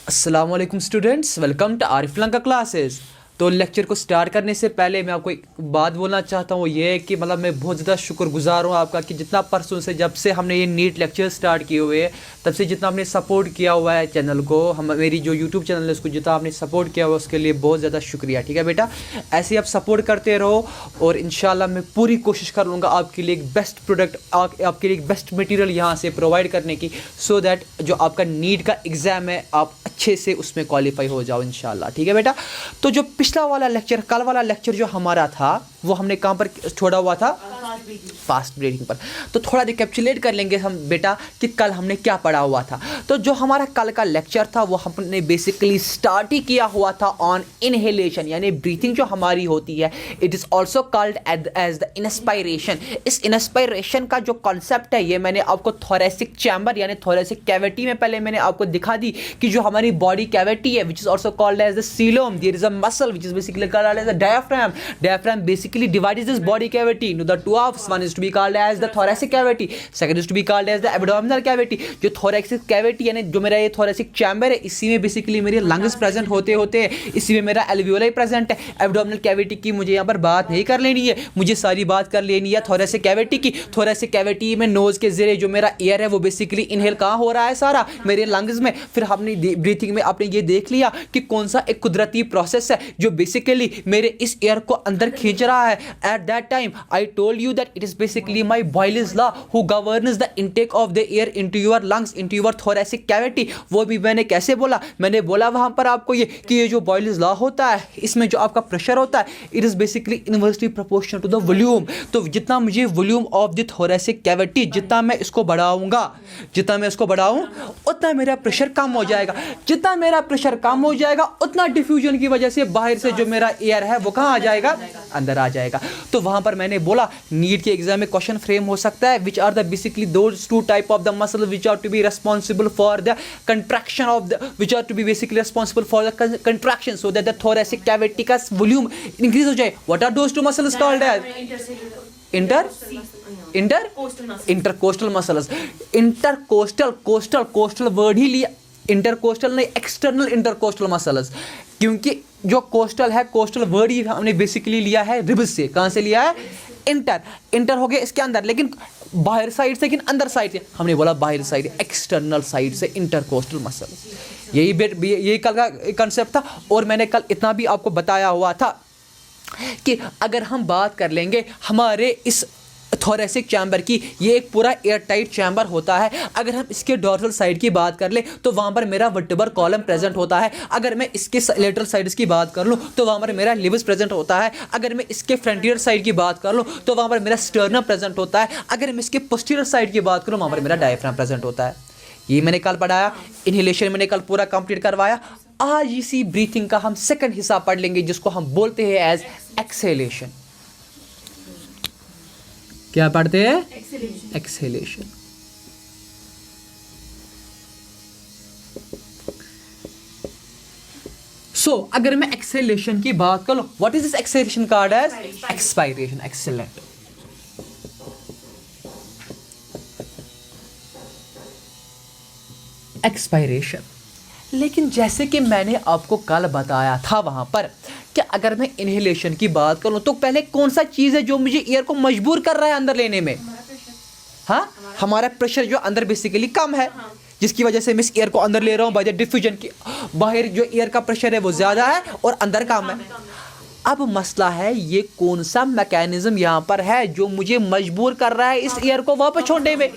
अस्सलाम वालेकुम students, welcome to Arif Lanka classes. तो लेक्चर को स्टार्ट करने से पहले मैं आपको एक बात बोलना चाहता हूँ, वो ये है कि मतलब मैं बहुत ज़्यादा शुक्रगुजार हूँ आपका कि जितना परसों से जब से हमने ये नीट लेक्चर स्टार्ट किए हुए हैं तब से जितना आपने सपोर्ट किया हुआ है चैनल को, हम मेरी जो यूट्यूब चैनल है उसको जितना आपने सपोर्ट किया हुआ है उसके लिए बहुत ज़्यादा शुक्रिया। ठीक है बेटा, ऐसे ही आप सपोर्ट करते रहो और इंशाल्लाह मैं पूरी कोशिश कर लूँगा आपके लिए एक बेस्ट प्रोडक्ट, आपके लिए एक बेस्ट मटीरियल यहाँ से प्रोवाइड करने की, सो दैट जो आपका नीट का एग्ज़ाम है आप अच्छे से उसमें क्वालिफाई हो जाओ इंशाल्लाह। ठीक है बेटा, तो जो पिछला वाला लेक्चर, कल वाला लेक्चर जो हमारा था वो हमने कहाँ पर छोड़ा हुआ था? फास्ट ब्रीडिंग पर। तो थोड़ा रिकैप्चुलेट कर लेंगे हम बेटा कि कल हमने क्या पढ़ा हुआ था। तो जो हमारा कल का लेक्चर था वो हमने बेसिकली स्टार्ट ही किया हुआ था ऑन इनहेलेशन, यानी ब्रीथिंग जो हमारी होती है, it is also called as the inspiration. इस इंस्पायरेशन का जो कॉन्सेप्ट है ये मैंने आपको थोरेसिक चैम्बर यानी थोरेसिक कैविटी में पहले मैंने आपको दिखा दी कि जो हमारी बॉडी कैविटी है which is also called as the coelom, there is a muscle which is basically called as the diaphragm. Diaphragm basically divides this body cavity into the two halves. One is to be called as the thoracic cavity, second is to be called as the abdominal cavity. जो thoracic cavity यानी जो मेरा ये thoracic chamber है, इसी में basically मेरे lungs present होते होते हैं, इसी में मेरा alveoli प्रेजेंट है। abdominal cavity की मुझे यहाँ पर बात नहीं कर लेनी है, मुझे सारी बात कर लेनी है thoracic cavity की। thoracic cavity में नोज के ज़रिए जो मेरा एयर है वो बेसिकली इनहेल कहाँ हो रहा है? सारा मेरे लंग्स में। फिर हमने ब्रीथिंग में आपने ये देख लिया कि कौन सा एक कुदरती प्रोसेस है जो बेसिकली मेरे इस एयर को अंदर खींच रहा है। At that time I told you that it is basically my Boyle's law who governs the intake of the air into your lungs, into your thoracic cavity। वो भी मैंने कैसे बोला? मैंने बोला वहाँ पर आपको ये कि ये जो Boyle's law होता है इसमें जो आपका प्रेशर होता है it is basically inversely proportional to the volume। तो जितना मुझे volume of the thoracic cavity जितना मैं इसको बढ़ाऊंगा, जितना मैं इसको बढ़ाऊँ उतना मेरा प्रेशर कम हो जाएगा। जितना मेरा प्रेशर कम हो जाएगा उतना डिफ्यूजन की वजह से बाहर से जो मेरा एयर है वो कहाँ आ जाएगा? अंदर आ जाएगा। तो वहाँ पर मैंने बोला नीट के एग्जाम में क्वेश्चन फ्रेम हो सकता है which are the basically those two type of the muscle which are to be responsible for the contraction of the which are to be basically responsible for the contraction so that the thoracic cavity का volume increase हो जाए। What are those two muscles called as? Intercostal muscles. Costal word ही लिया, intercostal नहीं, external intercostal muscles, क्योंकि जो coastal है, coastal word ही हमने बेसिकली लिया है रिब्स से। कहाँ से लिया है? इंटर हो गया इसके अंदर, लेकिन बाहर साइड से, लेकिन अंदर साइड से हमने बोला बाहर साइड, एक्सटर्नल साइड से इंटरकोस्टल मसल्स। यही कल का कंसेप्ट था। और मैंने कल इतना भी आपको बताया हुआ था कि अगर हम बात कर लेंगे हमारे इस थोरेसिक चैम्बर की, ये एक पूरा एयर टाइट चैम्बर होता है। अगर हम इसके डॉर्सल साइड की बात कर ले तो वहाँ पर मेरा वर्टिब्रल कॉलम प्रेजेंट होता है। अगर मैं इसके लेटरल साइड्स की बात कर लूँ तो वहाँ पर मेरा लिवस प्रेजेंट होता है। अगर मैं इसके फ्रंटियर साइड की बात कर लूँ तो वहाँ पर मेरा स्टर्नम प्रेजेंट होता है। अगर मैं इसके पोस्टीरियर साइड की बात करूँ वहाँ पर मेरा डायफ्राम प्रेजेंट होता है। ये मैंने कल पढ़ाया, इनहेलेशन मैंने कल पूरा कंप्लीट करवाया। आज इसी ब्रीथिंग का हम सेकंड हिस्सा पढ़ लेंगे जिसको हम बोलते हैं एज एक्सहेलेशन। क्या पढ़ते हैं? एक्सहेलेशन। अगर मैं एक्सहेलेशन की बात करूं, what is this exhalation called as? Expiration. Excellent. Expiration. लेकिन जैसे कि मैंने आपको कल बताया था वहां पर कि अगर मैं इनहेलेशन की बात करूं तो पहले कौन सा चीज़ है जो मुझे एयर को मजबूर कर रहा है अंदर लेने में? हाँ, हमारा प्रेशर जो अंदर बेसिकली कम है, जिसकी वजह से मैं इस एयर को अंदर ले रहा हूँ बाय द डिफ्यूजन की। बाहर जो एयर का प्रेशर है वो ज़्यादा है और अंदर कम है। अब मसला है ये कौन सा मैकेनिज्म यहाँ पर है जो मुझे मजबूर कर रहा है इस एयर को वापस छोड़ने में,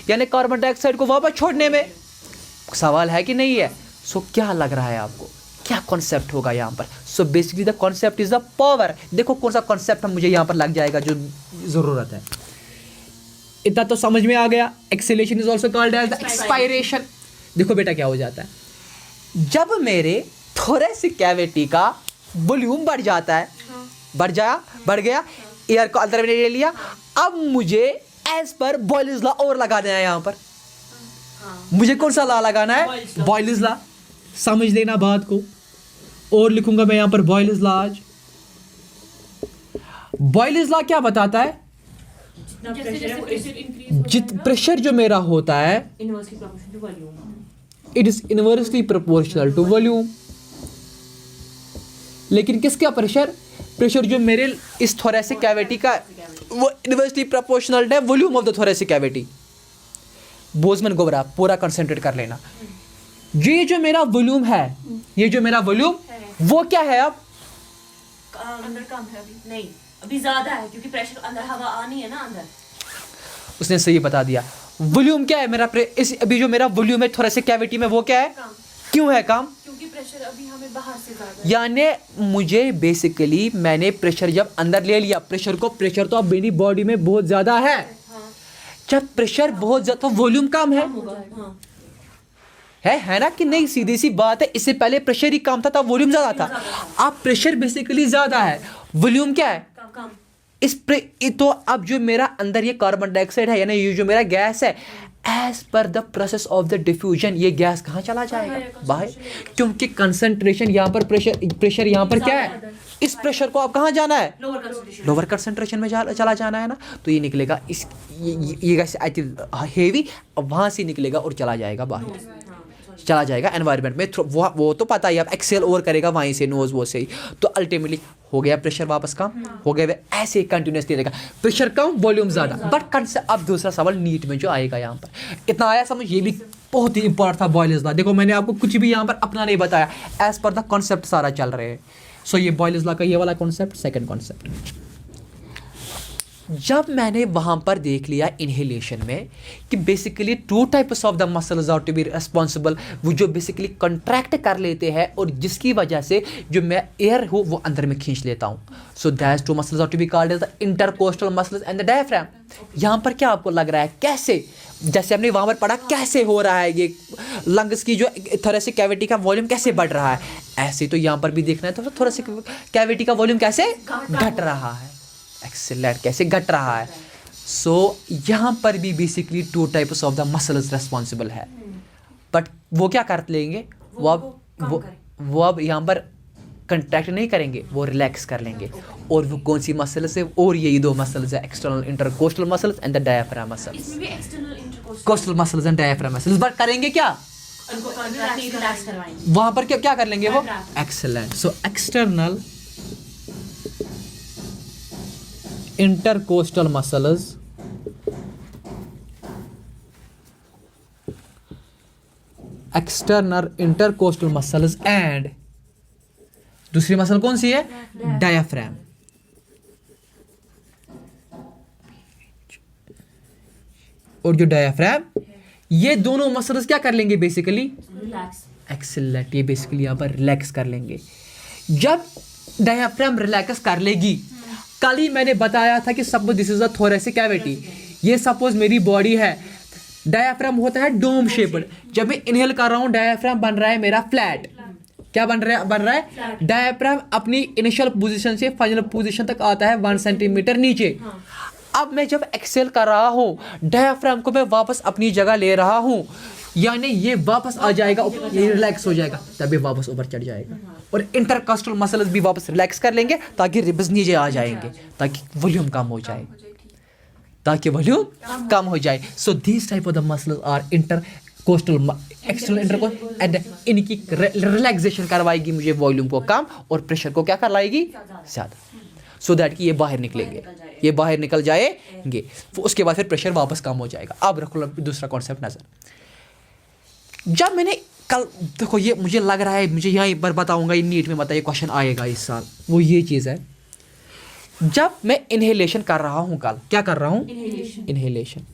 यानी कार्बन डाइऑक्साइड को वापस छोड़ने में? सवाल है कि नहीं है? क्या लग रहा है आपको, क्या कॉन्सेप्ट होगा यहाँ पर? Basically the concept is the power. देखो कौन सा कॉन्सेप्ट मुझे यहाँ पर लग जाएगा जो ज़रूरत है। इतना तो समझ में आ गया। Exhalation is also called as the expiration. देखो बेटा क्या हो जाता है, जब मेरे थोरेसिक कैविटी का वॉल्यूम बढ़ जाता है, बढ़ गया, एयर को अंदर में ले लिया। अब मुझे एज पर बॉयलेस लॉ और लगा देना है यहाँ पर। मुझे कौन सा लॉ लगाना है? बॉयलेस लॉ। समझ लेना बात को, और लिखूंगा मैं यहां पर बॉयलेस लॉ। आज बॉयलेस लॉ क्या बताता है? प्रेशर जो मेरा होता है it is inversely proportional to volume. लेकिन किसका प्रेशर? प्रेशर जो मेरे इस थोरेसिक कैविटी का, वो इनवर्सली प्रोपोर्शनल है volume of the thoracic cavity. Boltzmann गोबरा पूरा कंसंट्रेट कर लेना। ये जो मेरा वॉल्यूम है, ये जो मेरा वॉल्यूम वो क्या है? अब अंदर कम है, अभी नहीं, अभी ज्यादा है क्योंकि प्रेशर अंदर, हवा आनी है ना अंदर। उसने सही बता दिया। वॉल्यूम क्या है मेरा? इस अभी जो मेरा वॉल्यूम है थोरेसिक कैविटी में वो क्या है? कम। क्यों है कम? क्योंकि प्रेशर अभी हमें बाहर से ज्यादा है। यानी मुझे बेसिकली मैंने प्रेशर जब अंदर ले लिया, प्रेशर तो अब मेरी बॉडी में बहुत ज्यादा है। हाँ। जब प्रेशर बहुत ज्यादा तो वॉल्यूम कम है। हाँ। है ना कि नहीं? सीधी सी बात है। इससे पहले प्रेशर ही कम था तब वॉल्यूम ज्यादा था। अब प्रेशर बेसिकली ज्यादा है, वॉल्यूम क्या है? कम। तो अब जो मेरा अंदर ये कार्बन डाइऑक्साइड है, यानी ये जो मेरा गैस है, as per the process of the diffusion ये गैस कहाँ चला जाएगा? बाहर। क्योंकि कंसंट्रेशन यहाँ पर, प्रेशर यहाँ पर क्या है? इस प्रेशर को अब कहाँ जाना है? लोअर कंसंट्रेशन में चला जाना है ना। तो ये निकलेगा ये गैस आई हेवी, वहाँ से निकलेगा और चला जाएगा बाहर, चला जाएगा एनवायरनमेंट में। वो तो पता ही, आप एक्सेल ओवर करेगा वहीं से, नोज वो से ही। तो अल्टीमेटली हो गया प्रेशर वापस कम, हो गया ऐसे कंटिन्यूसली रहेगा, प्रेशर कम वॉल्यूम ज़्यादा। बट अब दूसरा सवाल नीट में जो आएगा यहाँ पर, इतना आया समझ, ये भी बहुत ही इंपॉर्टेंट था बॉयलेज लॉ। देखो मैंने आपको कुछ भी यहाँ पर अपना नहीं बताया, एज पर द कॉन्सेप्ट सारा चल रहे हैं। सो ये बॉयलेज लॉ का ये वाला कॉन्सेप्ट, सेकेंड कॉन्सेप्ट। जब मैंने वहाँ पर देख लिया इनहेलेशन में कि basically two types of the muscles are to be responsible, वो जो बेसिकली कंट्रैक्ट कर लेते हैं और जिसकी वजह से जो मैं एयर हूँ वो अंदर में खींच लेता हूँ। So that two muscles are to be called as the intercostal muscles and the diaphragm. यहाँ पर क्या आपको लग रहा है कैसे, जैसे हमने वहाँ पर पढ़ा कैसे हो रहा है ये लंग्स की जो थोरेसिक कैविटी का वॉल्यूम कैसे बढ़ रहा है, ऐसे तो यहाँ पर भी देखना है। तो थोरेसिक कैविटी का वॉल्यूम कैसे घट रहा है, एक्सीलरेट कैसे घट रहा है। सो यहाँ पर भी basically two types of the muscles responsible है। बट वो क्या कर लेंगे? वो अब यहाँ पर कंट्रैक्ट नहीं करेंगे, वो रिलैक्स कर लेंगे। और वो कौन सी मसल्स है? और यही दो मसल्स है, external intercostal muscles and the diaphragm muscles. इसमें भी external intercostal coastal muscles and diaphragm muscles. But करेंगे क्या? उनको रिलैक्स करवाएंगे। वहाँ पर क्या कर लेंगे वो? Excellent. So external intercostal muscles external intercostal muscles and दूसरी मसल कौन सी है? डायफ्राम। और जो डायफ्राम, ये दोनों मसल्स क्या कर लेंगे बेसिकली? रिलैक्स। एक्सीलेंट। ये बेसिकली यहाँ पर रिलैक्स कर लेंगे। जब डायफ्राम रिलैक्स कर लेगी, कल ही मैंने बताया था कि suppose this is a thoracic cavity, ये सपोज मेरी बॉडी है, डायफ्राम होता है डोम शेप्ड। जब मैं इनहेल कर रहा हूँ डायफ्राम बन रहा है मेरा फ्लैट। क्या बन रहा है? डायफ्राम अपनी इनिशियल पोजीशन से फाइनल पोजीशन तक आता है 1 सेंटीमीटर नीचे। अब मैं जब एक्सेल कर रहा हूँ, डायफ्राम को मैं वापस अपनी जगह ले रहा हूँ, यानी ये वापस आ जाएगा, ये रिलैक्स हो जाएगा, तब ये वापस ऊपर चढ़ जाएगा। और इंटरकोस्टल मसल्स भी वापस रिलैक्स कर लेंगे ताकि रिब्स नीचे आ जाएंगे, ताकि वॉल्यूम कम हो जाए, कम हो जाए। So this type of the muscles are intercostal, external intercostal, and इनकी रिलैक्सेशन करवाएगी मुझे वॉल्यूम को कम और प्रेशर को क्या करवाएगी? ज़्यादा। सो दैट कि ये बाहर निकलेंगे, ये बाहर निकल जाएंगे, उसके बाद फिर प्रेशर वापस कम हो जाएगा। अब रखो दूसरा कॉन्सेप्ट नजर। जब मैंने कल देखो, ये मुझे लग रहा है, मुझे यहाँ एक बार बताऊंगा, ये नीट में बताइए क्वेश्चन आएगा इस साल, वो ये चीज़ है। जब मैं इनहेलेशन कर रहा हूँ, कल क्या कर रहा हूँ? इनहेलेशन।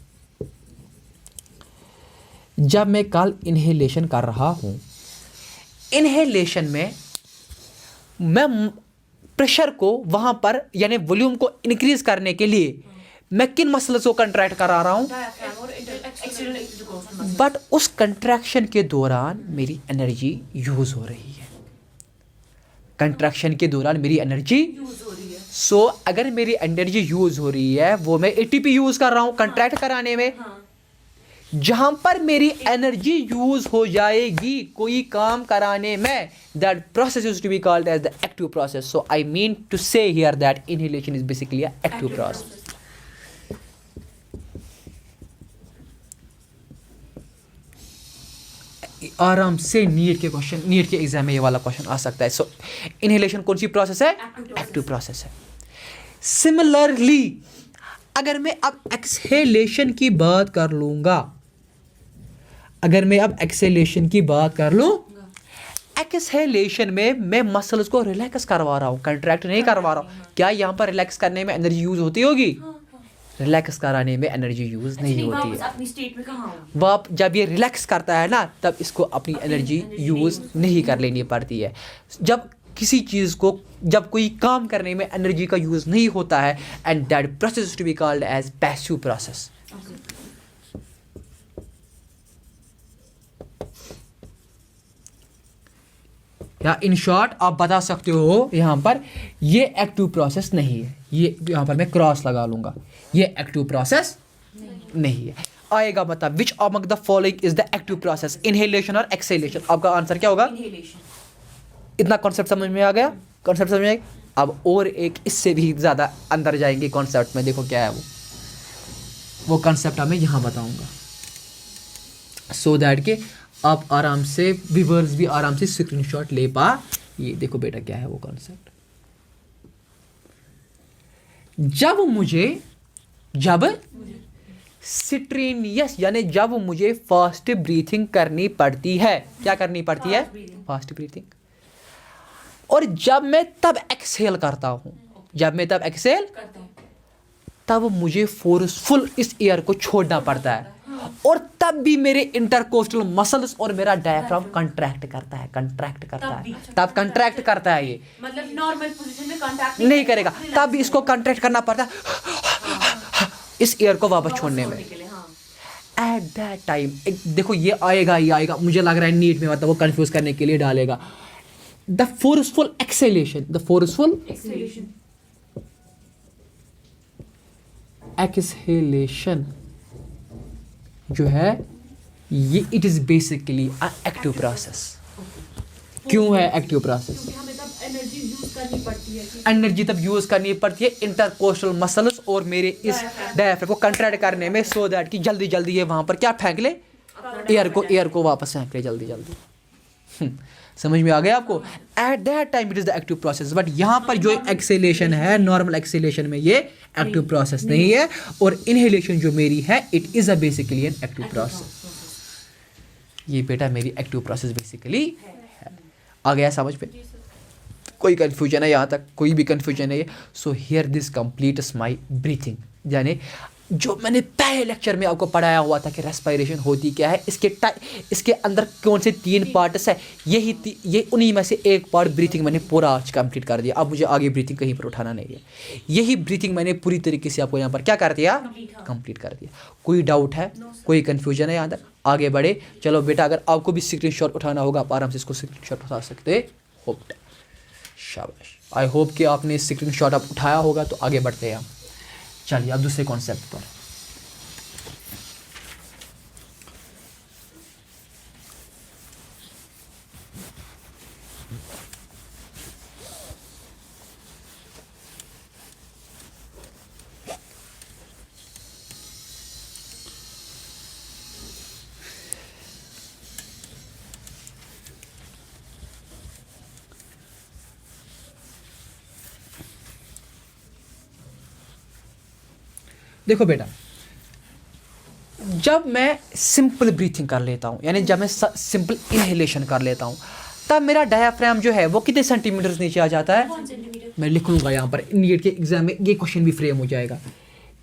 जब मैं कल इनहेलेशन कर रहा हूँ, इनहेलेशन में मैं प्रेशर को वहाँ पर यानी वॉल्यूम को इंक्रीज करने के लिए मैं किन मसल्स को कंट्रैक्ट करा रहा हूँ? बट उस कंट्रैक्शन के दौरान मेरी एनर्जी यूज हो रही है, कंट्रैक्शन के दौरान मेरी एनर्जी यूज हो रही है। सो अगर मेरी एनर्जी यूज हो रही है, वो मैं एटीपी यूज कर रहा हूँ कंट्रैक्ट कराने में। जहां पर मेरी एनर्जी यूज हो जाएगी कोई काम कराने में, that process is to be called as the active process. So I mean to say here that inhalation is basically a active process. आराम से नीट के एग्जाम में ये वाला क्वेश्चन आ सकता है। सो इनहेलेशन कौन सी प्रोसेस है? एक्टिव प्रोसेस है। सिमिलरली अगर मैं अब एक्सहेलेशन की बात कर लूंगा, एक्सहेलेशन में मैं मसल्स को रिलैक्स करवा रहा हूँ, कंट्रैक्ट नहीं करवा रहा हूँ। क्या यहाँ पर रिलैक्स करने में एनर्जी यूज होती होगी? रिलैक्स कराने में एनर्जी यूज नहीं होती है। अपनी स्टेट में कहाँ हूँ? वह जब ये रिलैक्स करता है ना, तब इसको अपनी एनर्जी यूज नहीं कर लेनी पड़ती है। जब किसी चीज़ को, जब कोई काम करने में एनर्जी का यूज नहीं होता है, and that process to be called as passive process. या इन शॉर्ट आप बता सकते हो यहाँ पर ये एक्टिव प्रोसेस नहीं है। ये यहाँ पर मैं क्रॉस लगा लूंगा, ये एक्टिव प्रोसेस नहीं है। आएगा मतलब which among the following is the active process, inhalation और एक्सहेलेशन? आपका आंसर क्या होगा? इतना कॉन्सेप्ट समझ में आ गया? कॉन्सेप्ट समझ में आ गया? अब और एक इससे भी ज़्यादा अंदर जाएंगे कॉन्सेप्ट में। देखो क्या है वो कॉन्सेप्ट मैं यहाँ बताऊँगा, सो दैट के आप आराम से, व्यूअर्स भी आराम से स्क्रीनशॉट ले पा। ये देखो बेटा क्या है वो कॉन्सेप्ट। जब स्ट्रेनियस यानी जब मुझे फास्ट ब्रीथिंग करनी पड़ती है, क्या करनी पड़ती है? Fast breathing. और जब मैं तब एक्सहेल करता हूं, तब मुझे फोर्सफुल इस एयर को छोड़ना पड़ता है, और तब भी मेरे इंटरकोस्टल मसल्स और मेरा डायफ्राम कंट्रैक्ट करता है। तब कंट्रैक्ट करता है। ये मतलब नॉर्मल पोजीशन में कांटेक्ट नहीं करेगा, तब भी इसको कंट्रैक्ट करना पड़ता है इस एयर को वापस छोड़ने में। एट दैट टाइम देखो ये आएगा ही आएगा, मुझे लग रहा है नीट में मतलब वो कंफ्यूज करने के लिए डालेगा। द फोर्सफुल एक्सेलेशन, एक्सहेलेशन जो है ये it is basically active process. क्यों है एक्टिव प्रोसेस? एनर्जी तब यूज करनी पड़ती है इंटरकोस्टल मसल्स और मेरे इस डायफ्राम को कंट्रैक्ट करने में, सो दैट कि जल्दी जल्दी ये वहां पर क्या फेंक ले, एयर को वापस फेंक ले जल्दी जल्दी। समझ में आ गया आपको? At that time it is the active process. But यहाँ पर जो एक्सेलेशन है, नॉर्मल एक्सेलेशन में ये एक्टिव प्रोसेस नहीं है, और इनहेलेशन जो मेरी है it is a basically an active process. ये बेटा मेरी एक्टिव प्रोसेस बेसिकली है। आ गया समझ में? कोई कंफ्यूजन है यहाँ तक? कोई भी कंफ्यूजन है? So here this completes my breathing. यानी जो मैंने पहले लेक्चर में आपको पढ़ाया हुआ था कि रेस्पिरेशन होती क्या है, इसके अंदर कौन से 3 पार्ट्स है, ये उन्हीं में से एक पार्ट ब्रीथिंग मैंने पूरा आज कंप्लीट कर दिया। अब मुझे आगे ब्रीथिंग कहीं पर उठाना नहीं है। यही ब्रीथिंग मैंने पूरी तरीके से आपको यहाँ पर क्या कर दिया, कंप्लीट कर दिया। कोई डाउट है, कोई कन्फ्यूजन है यहाँ तक? आगे बढ़े। चलो बेटा, अगर आपको भी स्क्रीनशॉट उठाना होगा आप आराम से इसको स्क्रीनशॉट उठा सकते हो। शाबाश, आई होप कि आपने स्क्रीनशॉट आप उठाया होगा। तो आगे बढ़ते हैं हम। चलिए अब दूसरे कॉन्सेप्ट पर। देखो बेटा, जब मैं सिंपल ब्रीथिंग कर लेता हूँ, यानी जब मैं सिंपल इनहेलेशन कर लेता हूँ, तब मेरा डायफ्राम जो है वो कितने सेंटीमीटर नीचे आ जाता है? मैं लिख लूँगा यहाँ पर, नीट के एग्जाम में ये क्वेश्चन भी फ्रेम हो जाएगा।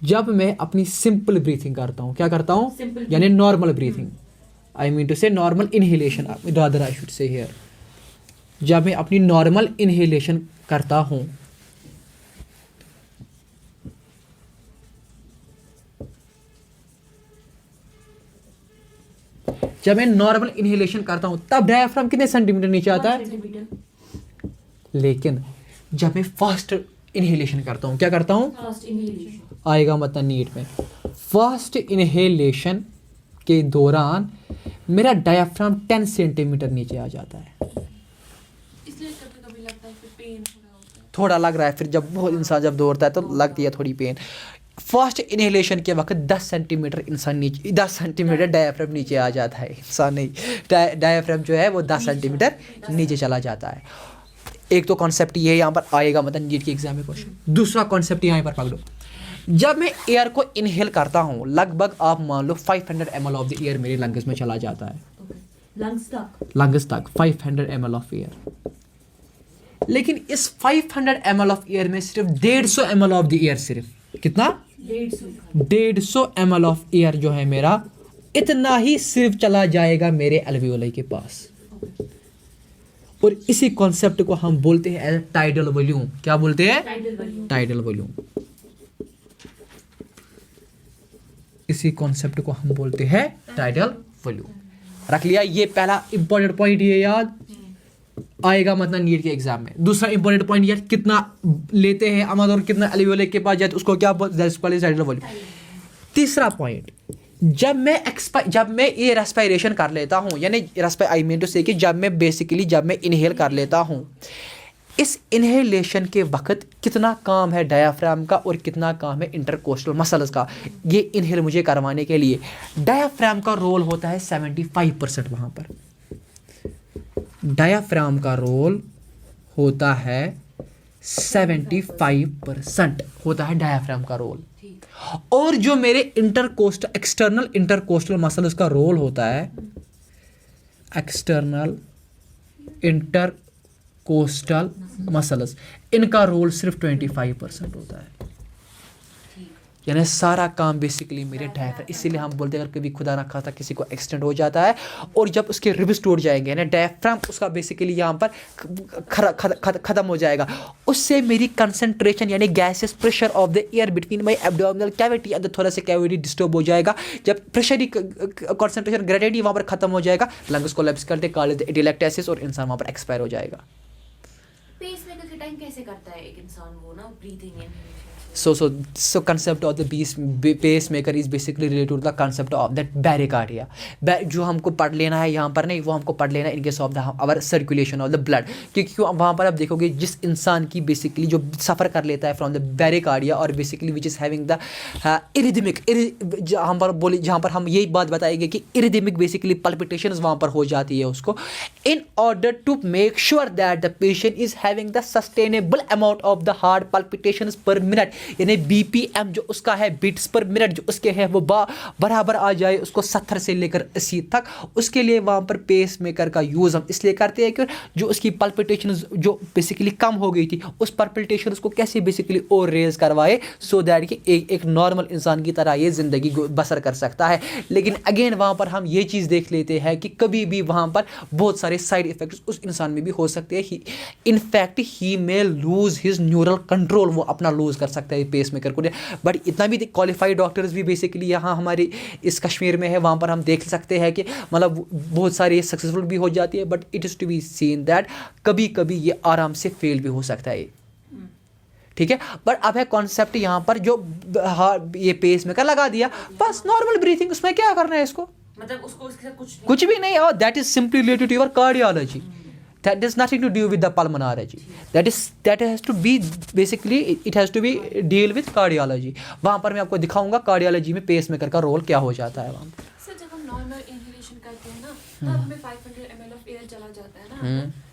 जब मैं अपनी सिंपल ब्रीथिंग करता हूँ, क्या करता हूँ, यानी normal breathing, I mean to say normal inhalation, rather I should say here, जब मैं अपनी नॉर्मल इनहेलेशन करता हूँ, जब मैं नॉर्मल इनहेलेशन करता हूं तब डायफ्राम कितने सेंटीमीटर नीचे आता है? लेकिन जब मैं फास्ट इनहेलेशन करता हूं, क्या करता हूं, आएगा मतलब नीट में, फास्ट इनहेलेशन के दौरान मेरा डायफ्राम 10 सेंटीमीटर नीचे आ जाता है। इसलिए कभी लगता है कि पेन थोड़ा लग रहा है, फिर जब बहुत इंसान जब दौड़ता है तो लगती है थोड़ी पेन। फास्ट इनहेलेशन के वक्त 10 सेंटीमीटर इंसान नीचे 10 सेंटीमीटर डायफ्राम नीचे आ जाता है, इंसान नहीं, डायफ्राम जो है वो 10 सेंटीमीटर नीचे चला जाता है। एक तो कॉन्सेप्ट ये यहाँ पर आएगा, मतलब नीट के एग्जाम में क्वेश्चन। दूसरा कॉन्सेप्ट यहाँ पर पकड़ो, जब मैं एयर को इनहेल करता हूँ लगभग आप मान लो 500 ml ऑफ द एयर मेरे लंग्स में चला जाता है, लंग्स तक 500 ml ऑफ एयर। लेकिन इस 500 ml ऑफ एयर में सिर्फ 150 ml ऑफ द एयर, सिर्फ कितना 150 ml ऑफ एयर जो है मेरा, इतना ही सिर्फ चला जाएगा मेरे एल्वियोलाई के पास। और इसी कॉन्सेप्ट को हम बोलते हैं एज टाइडल वॉल्यूम। क्या बोलते हैं? Tidal volume. इसी कॉन्सेप्ट को हम बोलते हैं टाइडल वॉल्यूम। रख लिया, ये पहला इंपॉर्टेंट पॉइंट, ये याद आएगा मतलब नीट के एग्जाम में। दूसरा इंपॉर्टेंट पॉइंट यार, कितना लेते हैं आमद और कितना एल्वियोलाई के पास जाए तो उसको क्या बोलते हैं? Tidal volume. तीसरा पॉइंट, जब मैं ये रेस्पिरेशन कर लेता हूँ, यानी आई मीन टू से कि जब मैं इनहेल कर लेता हूँ, इस इनहेलेशन के वक्त कितना काम है डायाफ्राम का और कितना काम है इंटरकोस्टल मसल्स का, ये इनहेल मुझे करवाने के लिए। डायाफ्राम का रोल होता है 75%। वहाँ पर डायाफ्राम का रोल होता है 75% होता है डायाफ्राम का रोल। और जो मेरे एक्सटर्नल इंटरकोस्टल मसल्स का रोल होता है, एक्सटर्नल इंटरकोस्टल मसल्स, इनका रोल सिर्फ 25% होता है। यानी सारा काम बेसिकली मेरे डायफ्राम, इसीलिए हम बोलते हैं अगर कभी खुदा ना खास्ता किसी को एक्सीडेंट हो जाता है और जब उसके रिब्स टूट जाएंगे ना, डायफ्राम उसका बेसिकली यहाँ पर ख़त्म हो जाएगा, उससे मेरी कंसंट्रेशन यानी gases pressure of the air between my abdominal cavity and the thoracic cavity disturb हो जाएगा। जब प्रेशर कंसंट्रेशन ग्रेजुअली वहाँ पर ख़त्म हो जाएगा, लंग्स कोलैप्स करते कॉलेज एटिलेक्टेसिस और इंसान वहाँ पर एक्सपायर हो जाएगा। पेसमेकर के टाइम कैसे करता है एक इंसान वो ना breathing in? So concept of the pacemaker is basically related to the concept of that bradycardia। जो हमको पढ़ लेना है यहाँ पर नहीं, वो हमको पढ़ लेना है in case of the our circulation of the blood। क्योंकि वहाँ पर आप देखोगे जिस इंसान की बेसिकली जो सफ़र कर लेता है फ्रॉम द bradycardia और basically which is having the arrhythmic, जहाँ पर हम यही बात बताएंगे कि इरिदमिक बेसिकली पल्पिटेशंस वहाँ पर हो जाती है उसको, in order to make sure that the patient is having the sustainable amount of the heart palpitations per minute, यानी BPM जो उसका है बीट्स पर मिनट जो उसके है वो बराबर आ जाए उसको 70 से लेकर 80 तक। उसके लिए वहाँ पर पेस मेकर का यूज़ हम इसलिए करते हैं कि जो उसकी पल्पिटेशन जो बेसिकली कम हो गई थी उस पल्पिटेशन को कैसे बेसिकली और रेज करवाए, सो दैट कि एक नॉर्मल इंसान की तरह ये ज़िंदगी बसर कर सकता है। लेकिन अगेन वहाँ पर हम ये चीज़ देख लेते हैं कि कभी भी वहाँ पर बहुत सारे साइड इफ़ेक्ट्स उस इंसान में भी हो सकते हैं। In fact he may lose his neural control, वो अपना लूज़ कर सकता है पेस मेकर को। बट इतना भी क्वालिफाइड डॉक्टर्स भी बेसिकली यहाँ हमारे इस कश्मीर में है, वहाँ पर हम देख सकते हैं कि मतलब बहुत सारी सक्सेसफुल भी हो जाती है, but it is to be seen that कभी कभी ये आराम से फेल भी हो सकता है। ठीक है, बट अब है कॉन्सेप्ट यहाँ पर जो ये पेस मेकर लगा दिया, बस नॉर्मल ब्रीथिंग, उसमें क्या करना है इसको, मतलब उसको उसके साथ कुछ भी नहीं। और that is simply related to your cardiology, that has nothing to do with the pulmonology, that has to be basically it has to be deal with cardiology। वहाँ पर मैं आपको दिखाऊंगा कार्डियोलॉजी में पेस मेकर का रोल क्या हो जाता है वहाँ पर। सर जब हम नॉर्मल इनहेलेशन करते हैं ना तब हमें 500 ml ऑफ एयर चला जाता है ना,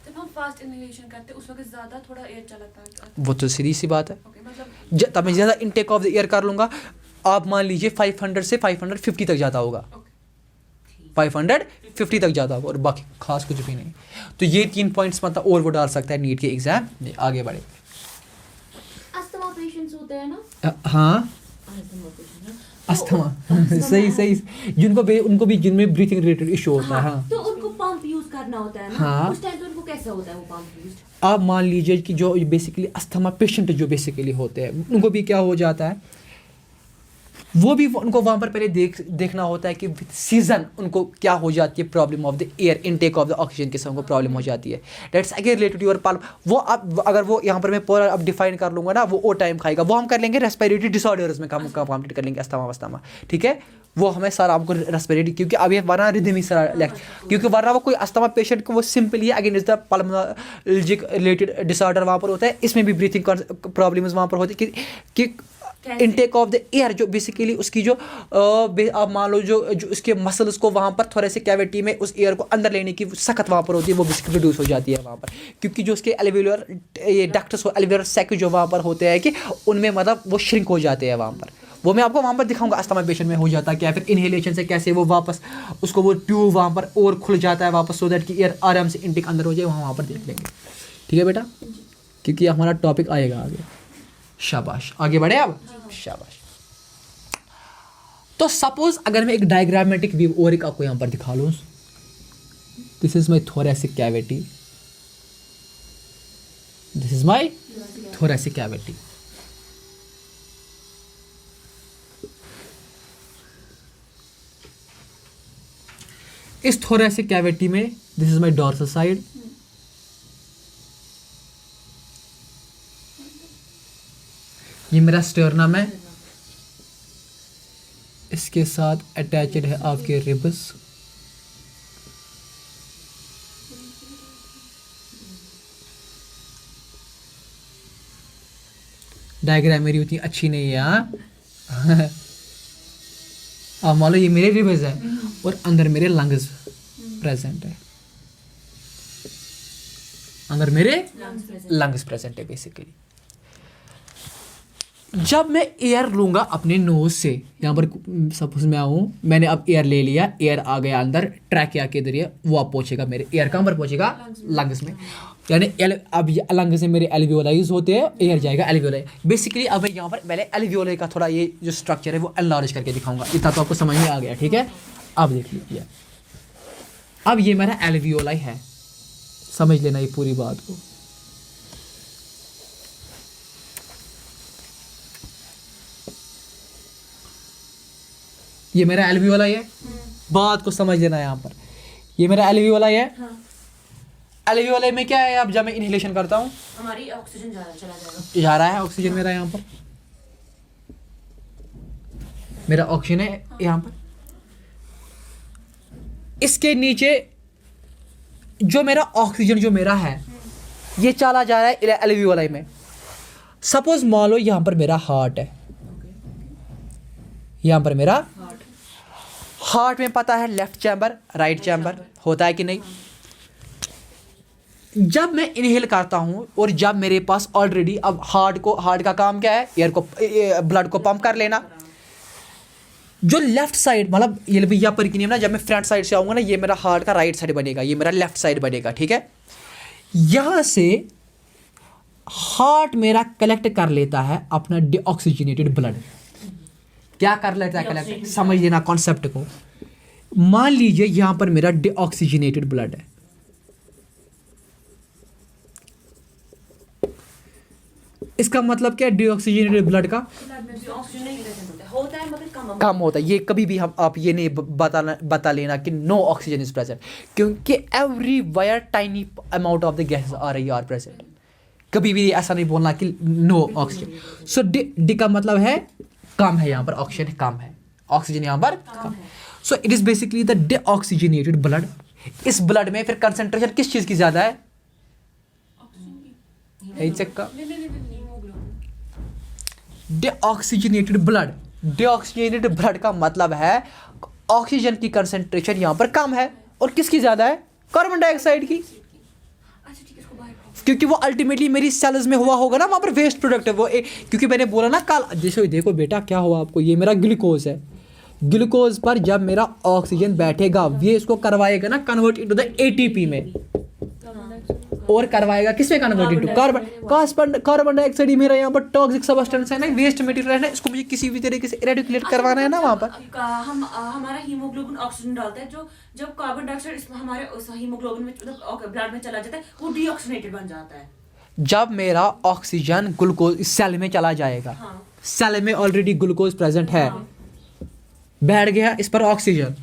जब हम फास्ट इनहेलेशन करते हैं उस वक्त ज़्यादा थोड़ा एयर चलाता है। वो तो सीधी सी बात है, मतलब तब मैं ज़्यादा इनटेक ऑफ द एयर कर लूँगा। आप मान लीजिए 500 से 550 तक जाता होगा, 550 तक जाता होगा और बाकी खास कुछ भी नहीं। तो ये 3 पॉइंट्स मतलब और वो डाल सकता है नीट के एग्जाम में। आगे बढ़े, अस्थमा पेशेंट्स होते हैं ना, हाँ अस्थमा सही उनको भी जिनमें ब्रीथिंग रिलेटेड इशू होता है। हाँ, तो उनको पंप यूज करना होता है ना। हाँ, उस टाइम पे उनको कैसा होता है वो पंप यूज? आप मान लीजिए कि जो बेसिकली अस्थमा पेशेंट जो बेसिकली होते हैं उनको भी क्या हो जाता है, वो भी उनको वहाँ पर पहले देखना होता है कि सीजन उनको क्या हो जाती है, problem of the air intake of the oxygen के साथ उनको प्रॉब्लम हो जाती है। That's again related to your pulm. वो अब अगर वो यहाँ पर मैं पूरा अब डिफाइन कर लूँगा ना, वो टाइम खाएगा, वो हम कर लेंगे रेस्पिरेटरी डिसऑर्डर्स में काम कंप्लीट कर लेंगे, अस्थमा। ठीक है, वो हमें सारा आपको रेस्पिरेटरी, क्योंकि अब ये वरना रिदमी सारा, क्योंकि वरना वो कोई अस्थमा पेशेंट को वो simply again is the pulmonologic related disorder वहाँ पर होता है। इसमें भी ब्रीथिंग प्रॉब्लम्स वहाँ पर होती है कि कैसे? इनटेक ऑफ द एयर, जो बेसिकली उसकी जो आप मान लो जो उसके मसल्स को वहाँ पर थोड़े से कैविटी में उस एयर को अंदर लेने की सख्त वहाँ पर होती है, वो बेसिकली रिड्यूस हो जाती है वहाँ पर, क्योंकि जो उसके एल्वियोलर ये डक्ट्स हो, एल्वियोलर सैक जो वहाँ पर होते हैं कि उनमें मतलब वो श्रिंक हो जाते हैं वहाँ पर। वो मैं आपको वहाँ पर दिखाऊंगा अस्थमा पेशेंट में हो जाता है क्या, फिर इनहेलेशन से कैसे वो वापस उसको वो ट्यूब वहाँ पर और खुल जाता है वापस, सो दैट कि एयर आराम से इनटेक अंदर हो जाए, वहाँ पर देख लेंगे। ठीक है बेटा, क्योंकि हमारा टॉपिक आएगा आगे। शाबाश, आगे बढ़े अब। शाबाश। तो सपोज अगर मैं एक डायग्रामेटिक व्यू और एक आपको यहाँ पर दिखा लूँ, this is my thoracic cavity, this is my thoracic cavity. इस थोरैसिक कैविटी में this is my dorsal side, ये मेरा स्टर्नम है, इसके साथ अटैच्ड है आपके रिब्स, डायग्राम मेरी उतनी अच्छी नहीं है हाँ आप मान लो ये मेरे रिब्स है और अंदर मेरे लंग्स प्रेजेंट है, अंदर मेरे लंग्स प्रेजेंट है बेसिकली। जब मैं एयर लूंगा अपने नोज से, यहाँ पर सपोज मैं आऊँ, मैंने अब एयर ले लिया, एयर आ गया अंदर ट्रैकिया के जरिए, वो अब पहुंचेगा मेरे, एयर कहाँ पर पहुंचेगा, लंग्स में, यानी अब लंग्स से मेरे एल्वियोलाइज होते हैं, एयर जाएगा एल्वियोलाई। बेसिकली अब मैं यहाँ पर पहले एल्वियोलाई का थोड़ा ये जो स्ट्रक्चर है वो एनलार्ज करके दिखाऊंगा, इतना तो आपको समझ में आ गया। ठीक है, अब देख लीजिए, अब ये मेरा एल्वियोलाई है, समझ लेना ये पूरी बात को। ये मेरा एल्वियोलाई है, बात को समझ लेना यहाँ पर, ये मेरा एल्वियोलाई है। एल्वियोलाई में क्या है, अब जब मैं इनहेलेशन करता हूँ हमारी ऑक्सीजन चला जाएगा, जा रहा है ऑक्सीजन मेरा, यहाँ पर मेरा ऑक्सीजन है यहाँ पर। इसके नीचे जो मेरा ऑक्सीजन जो मेरा है ये चला जा रहा है एल्वियोलाई में। सपोज मान लो यहाँ पर मेरा हार्ट है, यहाँ पर मेरा हार्ट में पता है लेफ्ट चैम्बर राइट चैम्बर होता है कि नहीं। जब मैं इनहेल करता हूं और जब मेरे पास ऑलरेडी अब हार्ट का काम क्या है, एयर को ब्लड को पंप कर लेना। जो लेफ्ट साइड मतलब ये भैया परिक्रिया ना, जब मैं फ्रंट साइड से आऊंगा ना, ये मेरा हार्ट का राइट साइड बनेगा, ये मेरा लेफ्ट साइड बनेगा। ठीक है, यहां से हार्ट मेरा कलेक्ट कर लेता है अपना डीऑक्सीजनेटेड ब्लड। क्या कर लेता है कलेक्ट, समझ लेना कॉन्सेप्ट को। मान लीजिए यहां पर मेरा डीऑक्सीजनेटेड ब्लड है, इसका मतलब क्या है, डीऑक्सीजनेटेड ब्लड का ऑक्सीजन नहीं होता है मगर कम होता है। ये कभी भी हम आप ये नहीं बता लेना कि नो ऑक्सीजन इज प्रेजेंट, क्योंकि everywhere tiny amount of the gases are present. कभी भी ऐसा नहीं बोलना कि नो ऑक्सीजन। सो डी का मतलब है कम है, यहाँ पर ऑक्सीजन कम है, ऑक्सीजन यहाँ पर कम है। सो it is basically the deoxygenated blood. इस ब्लड में फिर कंसंट्रेशन किस चीज की ज्यादा है, चेक का डीऑक्सीजनेटेड ब्लड। डीऑक्सीजनेटेड ब्लड का मतलब है ऑक्सीजन की कंसंट्रेशन यहाँ पर कम है, और किसकी ज्यादा है, कार्बन डाइऑक्साइड की, क्योंकि वो अल्टीमेटली मेरी सेल्स में हुआ होगा ना, वहाँ पर वेस्ट प्रोडक्ट है वो क्योंकि मैंने बोला ना कल, जैसे देखो बेटा क्या हुआ आपको, ये मेरा ग्लूकोज है, ग्लूकोज पर जब मेरा ऑक्सीजन बैठेगा ये इसको करवाएगा ना कन्वर्ट इनटू द एटीपी में, और करवाएगा किसमें कन्वर्ट इनटू कार्बन डाइऑक्साइड। मेरा यहाँ पर टॉक्सिक सब्सटेंस है ना, वेस्ट मटेरियल है ना, इसको मुझे किसी भी तरीके से इरेडिकुलेट करवाना है ना वहाँ पर। हमारा हीमोग्लोबिन ऑक्सीजन डालता है, जो जब कार्बन डाइऑक्साइड हमारे उस हीमोग्लोबिन में ब्लड में चला जाता है वो डीऑक्सीनेटेड बन जाता है। जब मेरा ऑक्सीजन ग्लूकोज सेल में चला जाएगा, हाँ। सेल में ऑलरेडी ग्लूकोज प्रेजेंट है, हाँ। बैठ गया इस पर ऑक्सीजन,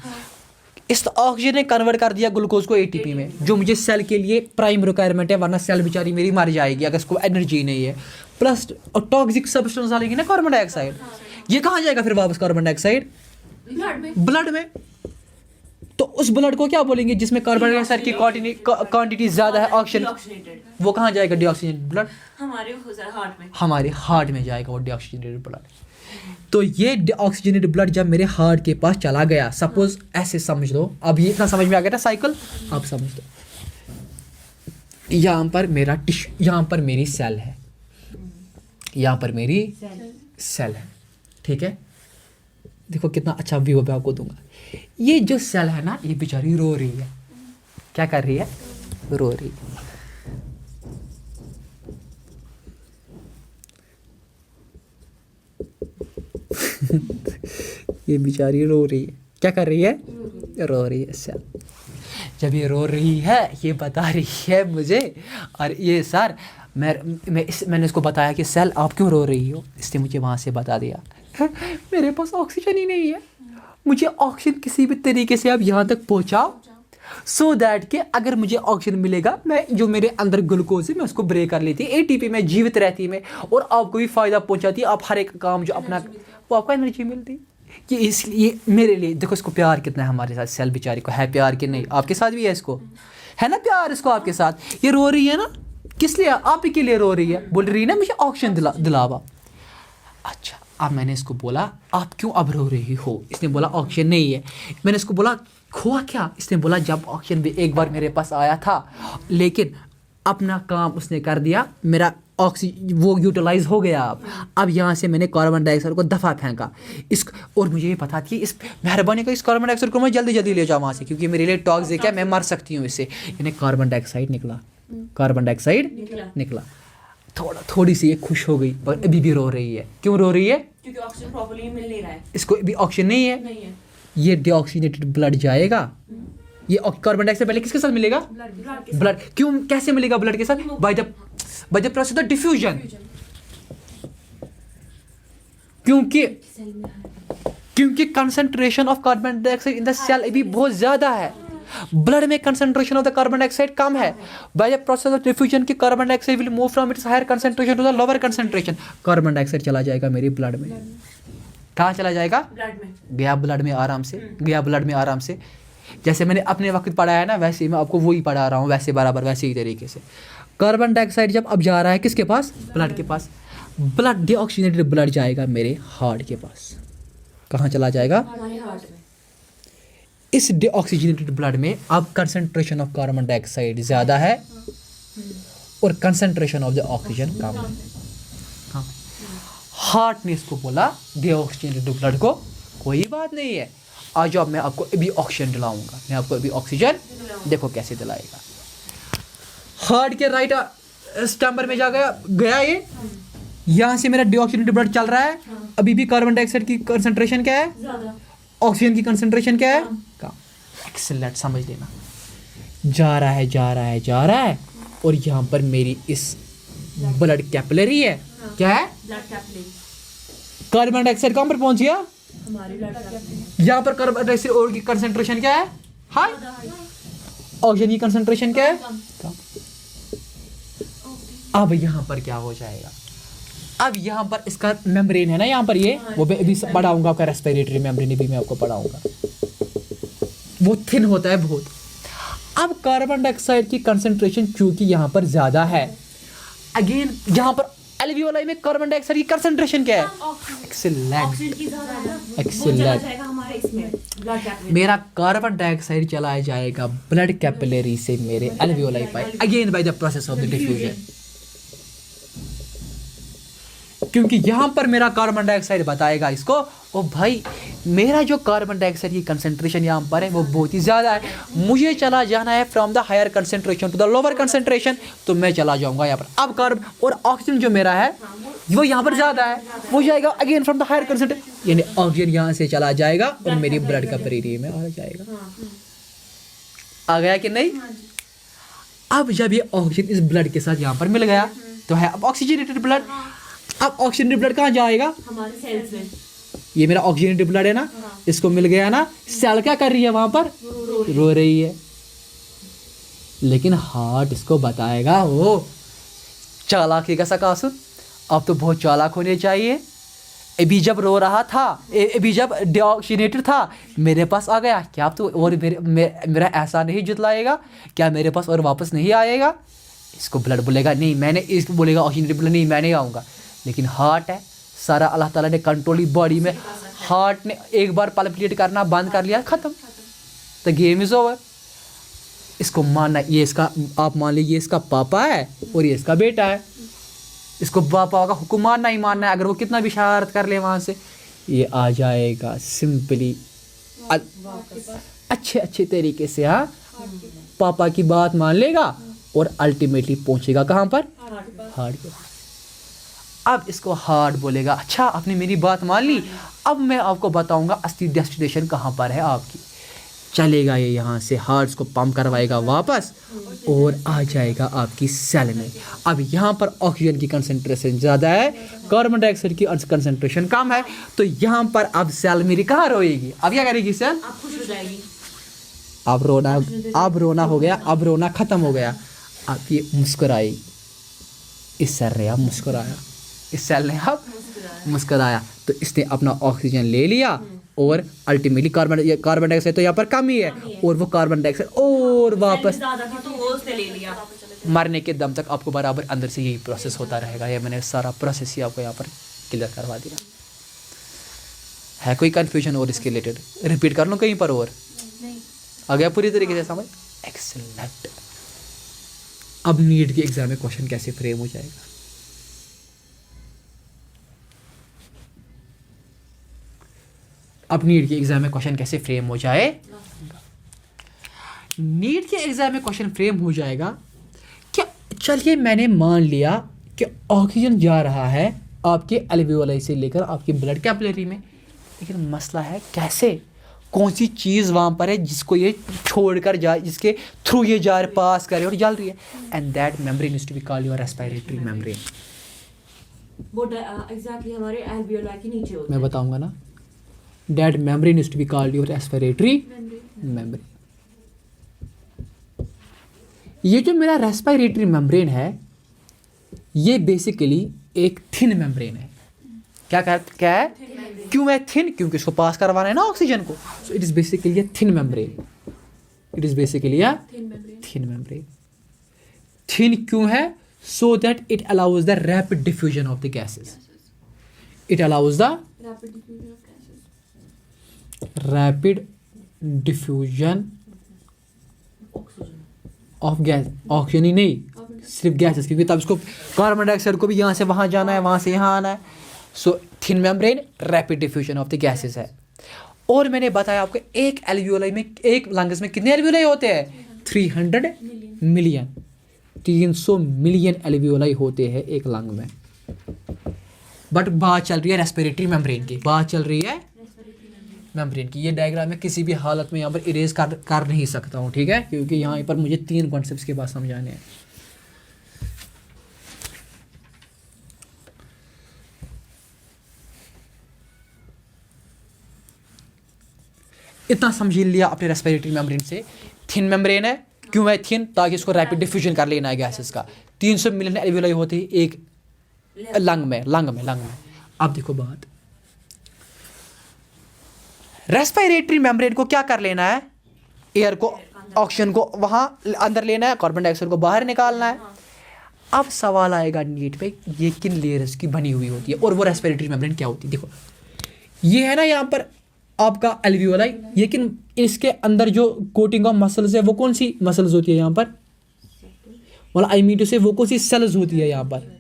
इस ऑक्सीजन ने कन्वर्ट कर दिया ग्लूकोज को एटीपी में, जो मुझे सेल के लिए प्राइम रिक्वायरमेंट है, वरना सेल बेचारी मेरी मर जाएगी अगर इसको एनर्जी नहीं है। प्लस टॉक्सिक सब्सटेंस डालेगी ना कार्बन डाइऑक्साइड, ये कहाँ जाएगा फिर वापस कार्बन डाइऑक्साइड ब्लड में। तो उस ब्लड को क्या बोलेंगे जिसमें कार्बन डाइऑक्साइड की क्वांटिटी ज्यादा है, ऑक्सीजन, वो कहाँ जाएगा डीऑक्सीजनेटेड ब्लड, हमारे हार्ट में, हमारे हार्ट में जाएगा वो डीऑक्सीजनेटेड ब्लड। तो ये डीऑक्सीजनेटेड ब्लड जब मेरे हार्ट के पास चला गया, सपोज ऐसे समझ लो, अब ये इतना समझ में आ गया ना साइकिल, अब समझ लो यहाँ पर मेरा टिश्यू, यहाँ पर मेरी सेल है, यहाँ पर मेरी सेल है, ठीक है। देखो कितना अच्छा व्यू मैं आपको दूंगा। ये जो सेल है ना, ये बेचारी रो रही है, क्या कर रही है, रो रही है। ये बेचारी रो रही है, क्या कर रही है, रो रही है सेल। जब ये रो रही है, ये बता रही है मुझे, और ये सर मैंने इसको बताया कि सेल आप क्यों रो रही हो, इसने मुझे वहाँ से बता दिया मेरे पास ऑक्सीजन ही नहीं है, मुझे ऑक्सीजन किसी भी तरीके से आप यहाँ तक पहुँचाओ, सो दैट कि अगर मुझे ऑक्सीजन मिलेगा, मैं जो मेरे अंदर ग्लूकोज है मैं उसको ब्रेक कर लेती, एटीपी में जीवित रहती मैं, और आपको भी फ़ायदा पहुँचाती, आप हर एक काम जो अपना वो आपको एनर्जी मिलती। कि इसलिए मेरे लिए देखो, इसको प्यार कितना है हमारे साथ, सेल बेचारी को है प्यार कि नहीं, आपके साथ भी है, इसको है ना प्यार, इसको आपके साथ। ये रो रही है ना, किस लिए, आप ही के लिए रो रही है, बोल रही है ना मुझे ऑक्सीजन दिलावा। अच्छा, अब मैंने इसको बोला आप क्यों अब रो रही हो, इसने बोला ऑक्सीजन नहीं है। मैंने इसको बोला हुआ क्या, इसने बोला जब ऑक्सीजन भी एक बार मेरे पास आया था, लेकिन अपना काम उसने कर दिया, मेरा ऑक्सीजन वो यूटिलाइज हो गया। अब यहाँ से मैंने कार्बन डाइऑक्साइड को दफ़ा फेंका इस, और मुझे ये पता थी इस मेहरबानी का इस कार्बन डाइऑक्साइड को मैं जल्दी जल्दी ले जाऊँ वहाँ से, क्योंकि मेरे लिए टॉक्सिक है, मैं मर सकती हूँ इससे। यानी कार्बन डाइऑक्साइड निकला, कार्बन डाइऑक्साइड निकला। थोड़ी सी ये खुश हो गई, पर अभी भी रो रही है। क्यों रो रही है, क्योंकि ऑक्सीजन प्रॉपर्ली मिल नहीं रहा है, इसको अभी ऑक्सीजन नहीं है। ये डीऑक्सीजनेटेड ब्लड जाएगा, ये कार्बन डाइऑक्साइड पहले किसके साथ मिलेगा, ब्लड। क्यों, कैसे मिलेगा ब्लड के साथ, by the process of diffusion. क्योंकि concentration of carbon dioxide in the cell अभी बहुत ज्यादा है, ब्लड में concentration of the carbon dioxide कम है। By the process of diffusion की carbon dioxide will move from its higher concentration to the lower concentration. Carbon dioxide चला जाएगा मेरी ब्लड में, कहाँ चला जाएगा, ब्लड में, गया ब्लड में आराम से, गया ब्लड में आराम से। जैसे मैंने अपने वक्त पढ़ाया है ना, वैसे ही मैं आपको वही पढ़ा रहा हूँ, वैसे बराबर वैसे ही तरीके से। कार्बन डाइऑक्साइड जब अब जा रहा है किसके पास, ब्लड के पास, ब्लड डीऑक्सीजनेटेड ब्लड जाएगा मेरे हार्ट के पास। कहाँ चला जाएगा, हमारे हार्ट में। इस डीऑक्सीजनेटेड ब्लड में अब कंसंट्रेशन ऑफ कार्बन डाइऑक्साइड ज़्यादा है और कंसंट्रेशन ऑफ द ऑक्सीजन कम है। हाँ, हार्ट ने इसको बोला डीऑक्सीजनेटेड ब्लड को कोई बात नहीं है, आ जाओ मैं आपको अभी ऑक्सीजन दिलाऊंगा, मैं आपको अभी ऑक्सीजन, देखो कैसे दिलाएगा। हार्ट के राइट स्टैम्पर में जा गया ये, यहाँ से मेरा डीऑक्सीजनेटेड ब्लड चल रहा है, अभी भी कार्बन डाइऑक्साइड की कंसंट्रेशन क्या है, ऑक्सीजन की कंसंट्रेशन क्या है, कम। एक्सीलेंट, समझ लेना, जा रहा है जा रहा है जा रहा है, और यहाँ पर मेरी इस ब्लड कैपिलरी है, क्या है, ब्लड कैपिलरी, कार्बन डाइऑक्साइड कहाँ पर पहुंच गया, हमारी ब्लड कैपिलरी, यहाँ पर कार्बन डाइऑक्साइड और की कंसंट्रेशन क्या है, हाई, ऑक्सीजन की कंसंट्रेशन क्या है, कम। अब यहाँ पर क्या हो जाएगा, अब यहाँ पर इसका मेम्ब्रेन है ना, यहाँ पर ये वो भी अभी पढ़ाऊंगा आपका, रेस्पिरेटरी मेम्ब्रेन भी मैं आपको पढ़ाऊंगा, वो थिन होता है बहुत। अब कार्बन डाइऑक्साइड की कंसंट्रेशन चूंकि यहाँ पर ज्यादा है, अगेन यहाँ पर एल्वियोलाई में कार्बन डाइऑक्साइड की कंसंट्रेशन क्या है, एक्सीलेंट, ऑक्सीजन की ज्यादा है ना, वो चला एक्सीलेंट। जाएगा हमारे इसमें ब्लड कैपिलरी, मेरा कार्बन डाइऑक्साइड चलाया जाएगा ब्लड कैपिलरी से मेरे alveoli pipe, again bye the process of the diffusion. क्योंकि यहाँ पर मेरा कार्बन डाइऑक्साइड बताएगा इसको, ओ भाई मेरा जो कार्बन डाइऑक्साइड की कंसंट्रेशन यहाँ पर है वो बहुत ही ज़्यादा है, मुझे चला जाना है from the higher concentration to the lower concentration, तो मैं चला जाऊँगा यहाँ पर। अब कार्बन और ऑक्सीजन जो मेरा है वो यहाँ पर ज़्यादा है, वो जाएगा again from the higher concentration, यानी ऑक्सीजन यहाँ से चला जाएगा और मेरी ब्लड कैपिलरी में आ जाएगा। आ गया कि नहीं। अब जब ये ऑक्सीजन इस ब्लड के साथ यहाँ पर मिल गया तो है अब ऑक्सीजनेटेड ब्लड। अब ऑक्सीजनेटेड ब्लड कहाँ जाएगा, हमारे सेल्स में, ये मेरा ऑक्सीजनेटेड ब्लड है ना, इसको मिल गया ना, सेल क्या कर रही है वहां पर, रो रही है, लेकिन हार्ट इसको बताएगा, ओ चालाकी का सकासुर, अब तो बहुत चालाक होने चाहिए, अभी जब रो रहा था, अभी जब डीऑक्सीजनेटेड था मेरे पास आ गया, क्या अब तो और मेरा ऐसा नहीं जुतलाएगा, क्या मेरे पास और वापस नहीं आएगा। इसको ब्लड बोलेगा नहीं, मैंने, इसको बोलेगा ऑक्सीजनेटेड ब्लड नहीं मैं नहीं आऊँगा, लेकिन हार्ट है सारा अल्लाह ताला ने कंट्रोल ही बॉडी में, हार्ट ने एक बार पल्पिटेट करना बंद कर लिया, ख़त्म, तो गेम इज़ ओवर। इसको मानना, ये इसका, आप मान लीजिए इसका पापा है और ये इसका बेटा है, इसको पापा का हुक्म मानना ही मानना है। अगर वो कितना भी शरारत कर ले वहाँ से, ये आ जाएगा सिंपली अच्छे तरीके से, हाँ, पापा की बात मान लेगा और अल्टीमेटली पहुंचेगा कहाँ पर, हार्ट पे। अब इसको हार्ट बोलेगा, अच्छा आपने मेरी बात मान ली, अब मैं आपको बताऊंगा असली डेस्टिनेशन कहाँ पर है आपकी। चलेगा ये यहाँ से, हार्ट को पंप करवाएगा वापस और आ जाएगा आपकी सेल में। अब यहाँ पर ऑक्सीजन की कंसंट्रेशन ज़्यादा है, कार्बन डाइऑक्साइड की कंसंट्रेशन कम है, तो यहाँ पर अब सेल मेरी कहाँ रोएगी, अब क्या करेगी सेल, आप खुश हो जाएगी। अब रोना हो गया, अब रोना ख़त्म हो गया, अब ये मुस्कुराई, इस सेल ने अब मुस्कुराया, इस सेल ने अब मुस्कुराया, तो इसने अपना ऑक्सीजन ले लिया और अल्टीमेटली कार्बन डाइऑक्साइड तो यहाँ पर कम ही है, और वो कार्बन डाइऑक्साइड और वापस ज़्यादा था तो वो उसने ले लिया। मरने के दम तक आपको बराबर अंदर से यही प्रोसेस होता रहेगा। ये मैंने सारा प्रोसेस ही आपको यहाँ पर क्लियर करवा दिया। है कोई कन्फ्यूजन और इसके रिलेटेड, रिपीट कर लो कहीं पर और, आ गया पूरी तरीके से समझ, एक्सेलेंट। अब नीट के एग्जाम में क्वेश्चन कैसे फ्रेम हो जाएगा, अब नीट के एग्जाम में क्वेश्चन कैसे फ्रेम हो जाए, नीट के एग्जाम में क्वेश्चन फ्रेम हो जाएगा क्या, चलिए मैंने मान लिया कि ऑक्सीजन जा रहा है आपके एल्वियोलाई से लेकर आपकी ब्लड कैपिलरी में, लेकिन मसला है कैसे, कौन सी चीज़ वहाँ पर है जिसको ये छोड़कर जाए, जिसके थ्रू ये जा रहे, पास करे और जल रही है, and that membrane is to be called your respiratory membrane. वो एग्जैक्टली हमारे एल्वियोलाई के नीचे होता मैं बताऊंगा ना, that membrane is to be called your respiratory membrane. ये जो मेरा रेस्पिरेटरी मेम्ब्रेन है, ये बेसिकली एक थिन मेम्ब्रेन है। क्या है, क्यों है थिन, क्योंकि इसको पास करवाना है ना ऑक्सीजन को, so it is basically a thin membrane, it is basically a thin membrane. Thin क्यों है, so that it allows the rapid diffusion of the gases, it allows the rapid diffusion of gas, oxygen ही नहीं सिर्फ gases, क्योंकि तब इसको carbon dioxide को भी यहाँ से वहाँ जाना है, वहाँ से यहाँ आना है, so thin membrane rapid diffusion of the gases है। और मैंने बताया आपको एक एल्वियोलाई में, एक लंग्स में कितने एल्वियोलाई होते हैं, 300 मिलियन, 300 मिलियन एल्वियोलाई होते हैं एक लंग में। बट बात चल रही है रेस्पिरेटरी मेम्ब्रेन की, बात चल रही है मेम्ब्रेन की। ये डायग्राम में किसी भी हालत में यहाँ पर इरेज कर नहीं सकता हूँ, ठीक है, क्योंकि यहाँ पर मुझे 3 कॉन्सेप्ट्स के बाद समझाने हैं। इतना समझ लिया अपने रेस्पिरेटरी मेम्ब्रेन से, थिन मेम्ब्रेन है, क्यों है थिन, ताकि इसको रैपिड डिफ्यूजन कर लेना है गैसेस का। 300 मिलियन एल्वियोलाई होती है एक लंग में। अब देखो बात, रेस्पिरेटरी मेम्ब्रेन को क्या कर लेना है, एयर को, ऑक्सीजन को वहाँ अंदर लेना है, कार्बन डाइऑक्साइड को बाहर निकालना है। अब सवाल आएगा नीट पे, ये किन लेयर्स की बनी हुई होती है और वो रेस्पिरेटरी मेम्ब्रेन क्या होती है। देखो ये है ना यहाँ पर आपका एल्वियोलाई, लेकिन इसके अंदर जो कोटिंग ऑफ मसल्स है वो कौन सी मसल्स होती है यहाँ पर, मतलब आई मीन टू से वो कौन सी सेल्स होती है यहाँ पर,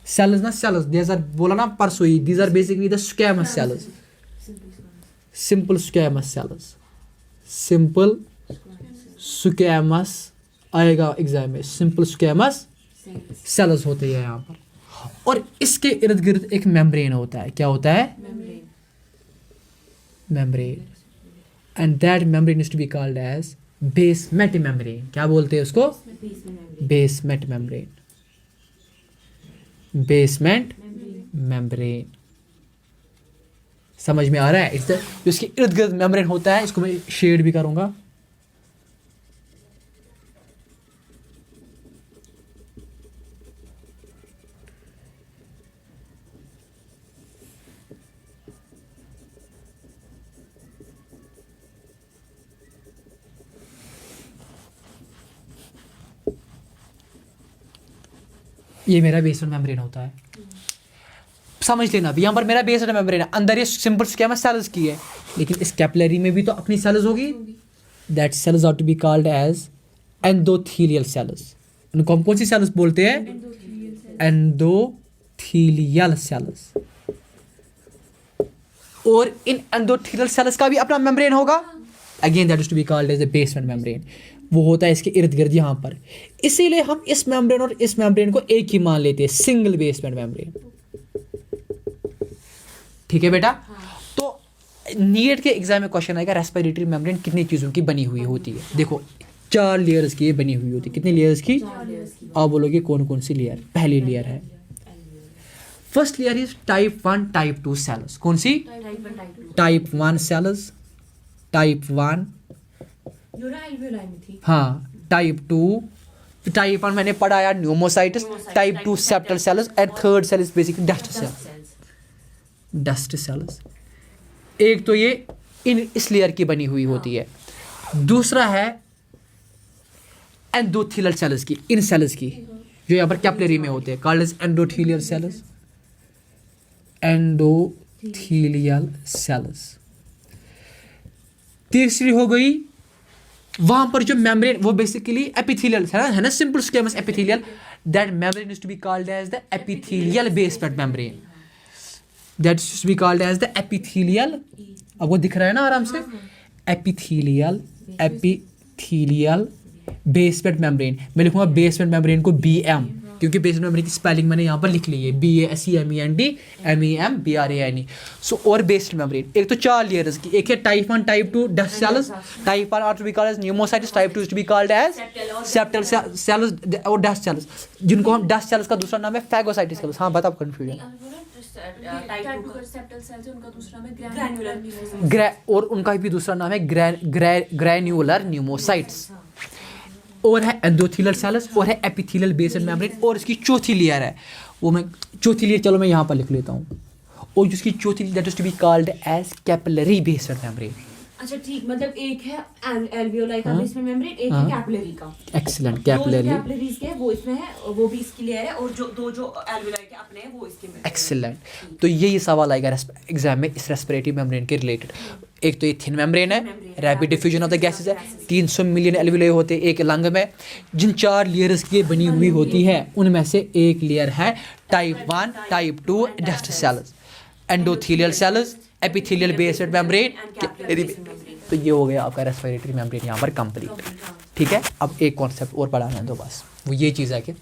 सेल्स ना सेल्स, जैसा बोला ना परसों ही, these are basically the squamous cells, simple squamous cells, simple squamous आएगा एग्जाम में, सिंपल स्क्वैमस सेल्स होते हैं यहाँ पर। और इसके इर्द गिर्द एक मेम्ब्रेन होता है, क्या होता है, membrane, and that membrane is to be called as basement membrane. क्या बोलते हैं उसको, बेसमेंट मेम्ब्रेन, बेसमेंट मेम्ब्रेन। समझ में आ रहा है, इस जो इसके इर्द गिर्द मेम्ब्रेन होता है, इसको मैं शेड भी करूंगा। ये मेरा बेसमेंट मेम्ब्रेन होता है। समझ लेना भी, यहाँ पर मेरा बेसमेंट मेम्ब्रेन है, अंदर ये सिंपल स्क्वेमस सेल्स की है, लेकिन इस कैपिलरी में भी तो अपनी सेल्स होगी, that cells are to be called as endothelial cells. उनको हम कौन सी सेल्स बोलते हैं? Endothelial cells. और इन एंडोथेलियल सेल्स का भी अपना मेम्ब्रेन होगा, again that is to be called as the basement membrane. वो होता है इसके इर्द गिर्द यहाँ पर, इसीलिए हम इस मेम्ब्रेन और इस मेम्ब्रेन को एक ही मान लेते हैं, सिंगल बेसमेंट मेम्ब्रेन। ठीक है बेटा? तो नीट के एग्जाम में क्वेश्चन आएगा रेस्पिरेटरी मेम्ब्रेन कितनी चीज़ों की बनी हुई होती है। देखो 4 लेयर्स की ये बनी हुई होती है। कितनी लेयर्स की? आप बोलोगे कौन कौन सी लेयर? पहली लेयर है, first layer is type 1 type 2 cells. कौन सी? टाइप 1 सेल्स, टाइप 1, हाँ टाइप 2, टाइप 1 मैंने पढ़ाया pneumocytes, type 2 septal cells and third cell is basically dust cells. Dust cells एक तो ये इस लेयर की बनी हुई होती है, दूसरा है एंडोथेलियल सेल्स की, इन सेल्स की जो यहाँ पर कैपिलरी में होते हैं, called as endothelial cells. Endothelial cells. तीसरी हो गई वहां पर जो मेम्ब्रेन, वो बेसिकली एपिथेलियल है ना, simple squamous epithelial, that membrane is to be called as the epithelial basement membrane. That is to be called as the epithelial, आपको दिख रहा है ना आराम से, एपिथेलियल बेसमेंट मेम्ब्रेन। मैं लिखूंगा बेसमेंट मेम्ब्रेन को BM, क्योंकि बेसमेंट मेम्ब्रेन की स्पेलिंग मैंने यहाँ पर लिख ली है, BASEMENT MEMBRANE। सो और बेसमेंट मेम्ब्रेन एक तो 4 लेयर्स की, एक है type 1 type 2 dust cells, type 1 are to be called as pneumocytes, type 2 is to be called as septal cells और डस्ट सेल्स, जिनको हम डस्ट सेल्स का दूसरा नाम है फैगोसाइटिस सेल्स। हाँ बताओ कंफ्यूजन। और उनका भी दूसरा नाम है ग्रैन्युलर न्यूमोसाइट्स। और है एंडोथेलियल सेल्स, और है एपिथेलियल बेसमेंट मेम्ब्रेन, और इसकी चौथी लेयर है, वो मैं चौथी लेयर चलो मैं यहाँ पर लिख लेता हूँ, और जिसकी चौथी that is to be called as capillary basement membrane. अच्छा ठीक, मतलब एक है एल्वियोलाई का बेसमेंट मेम्ब्रेन, एक है कैपिलरी का। एक्सीलेंट, कैपिलरी कैपिलरीज के वो इसमें है, वो भी इसकी लेयर है, और जो दो जो एल्वियोलाई के अपने हैं वो इसके में। एक्सीलेंट। तो यही सवाल आएगा एग्जाम में इस रेस्पिरेटरी मेम्ब्रेन के रिलेटेड। एक तो ये थिन मेम्ब्रेन है, rapid diffusion of the gases है, 300 मिलियन एल्वियोलाई होते हैं एक लंग में, जिन 4 लेयर्स की बनी हुई होती है उनमें से एक लेयर है type 1 type 2 dust cells, endothelial cells, epithelial basement membrane. तो ये हो गया आपका रेस्पिरेटरी मेम्ब्रेन यहाँ पर कंप्लीट। ठीक है, अब एक कॉन्सेप्ट और पढ़ाना है तो बस वो ये चीज़ है कि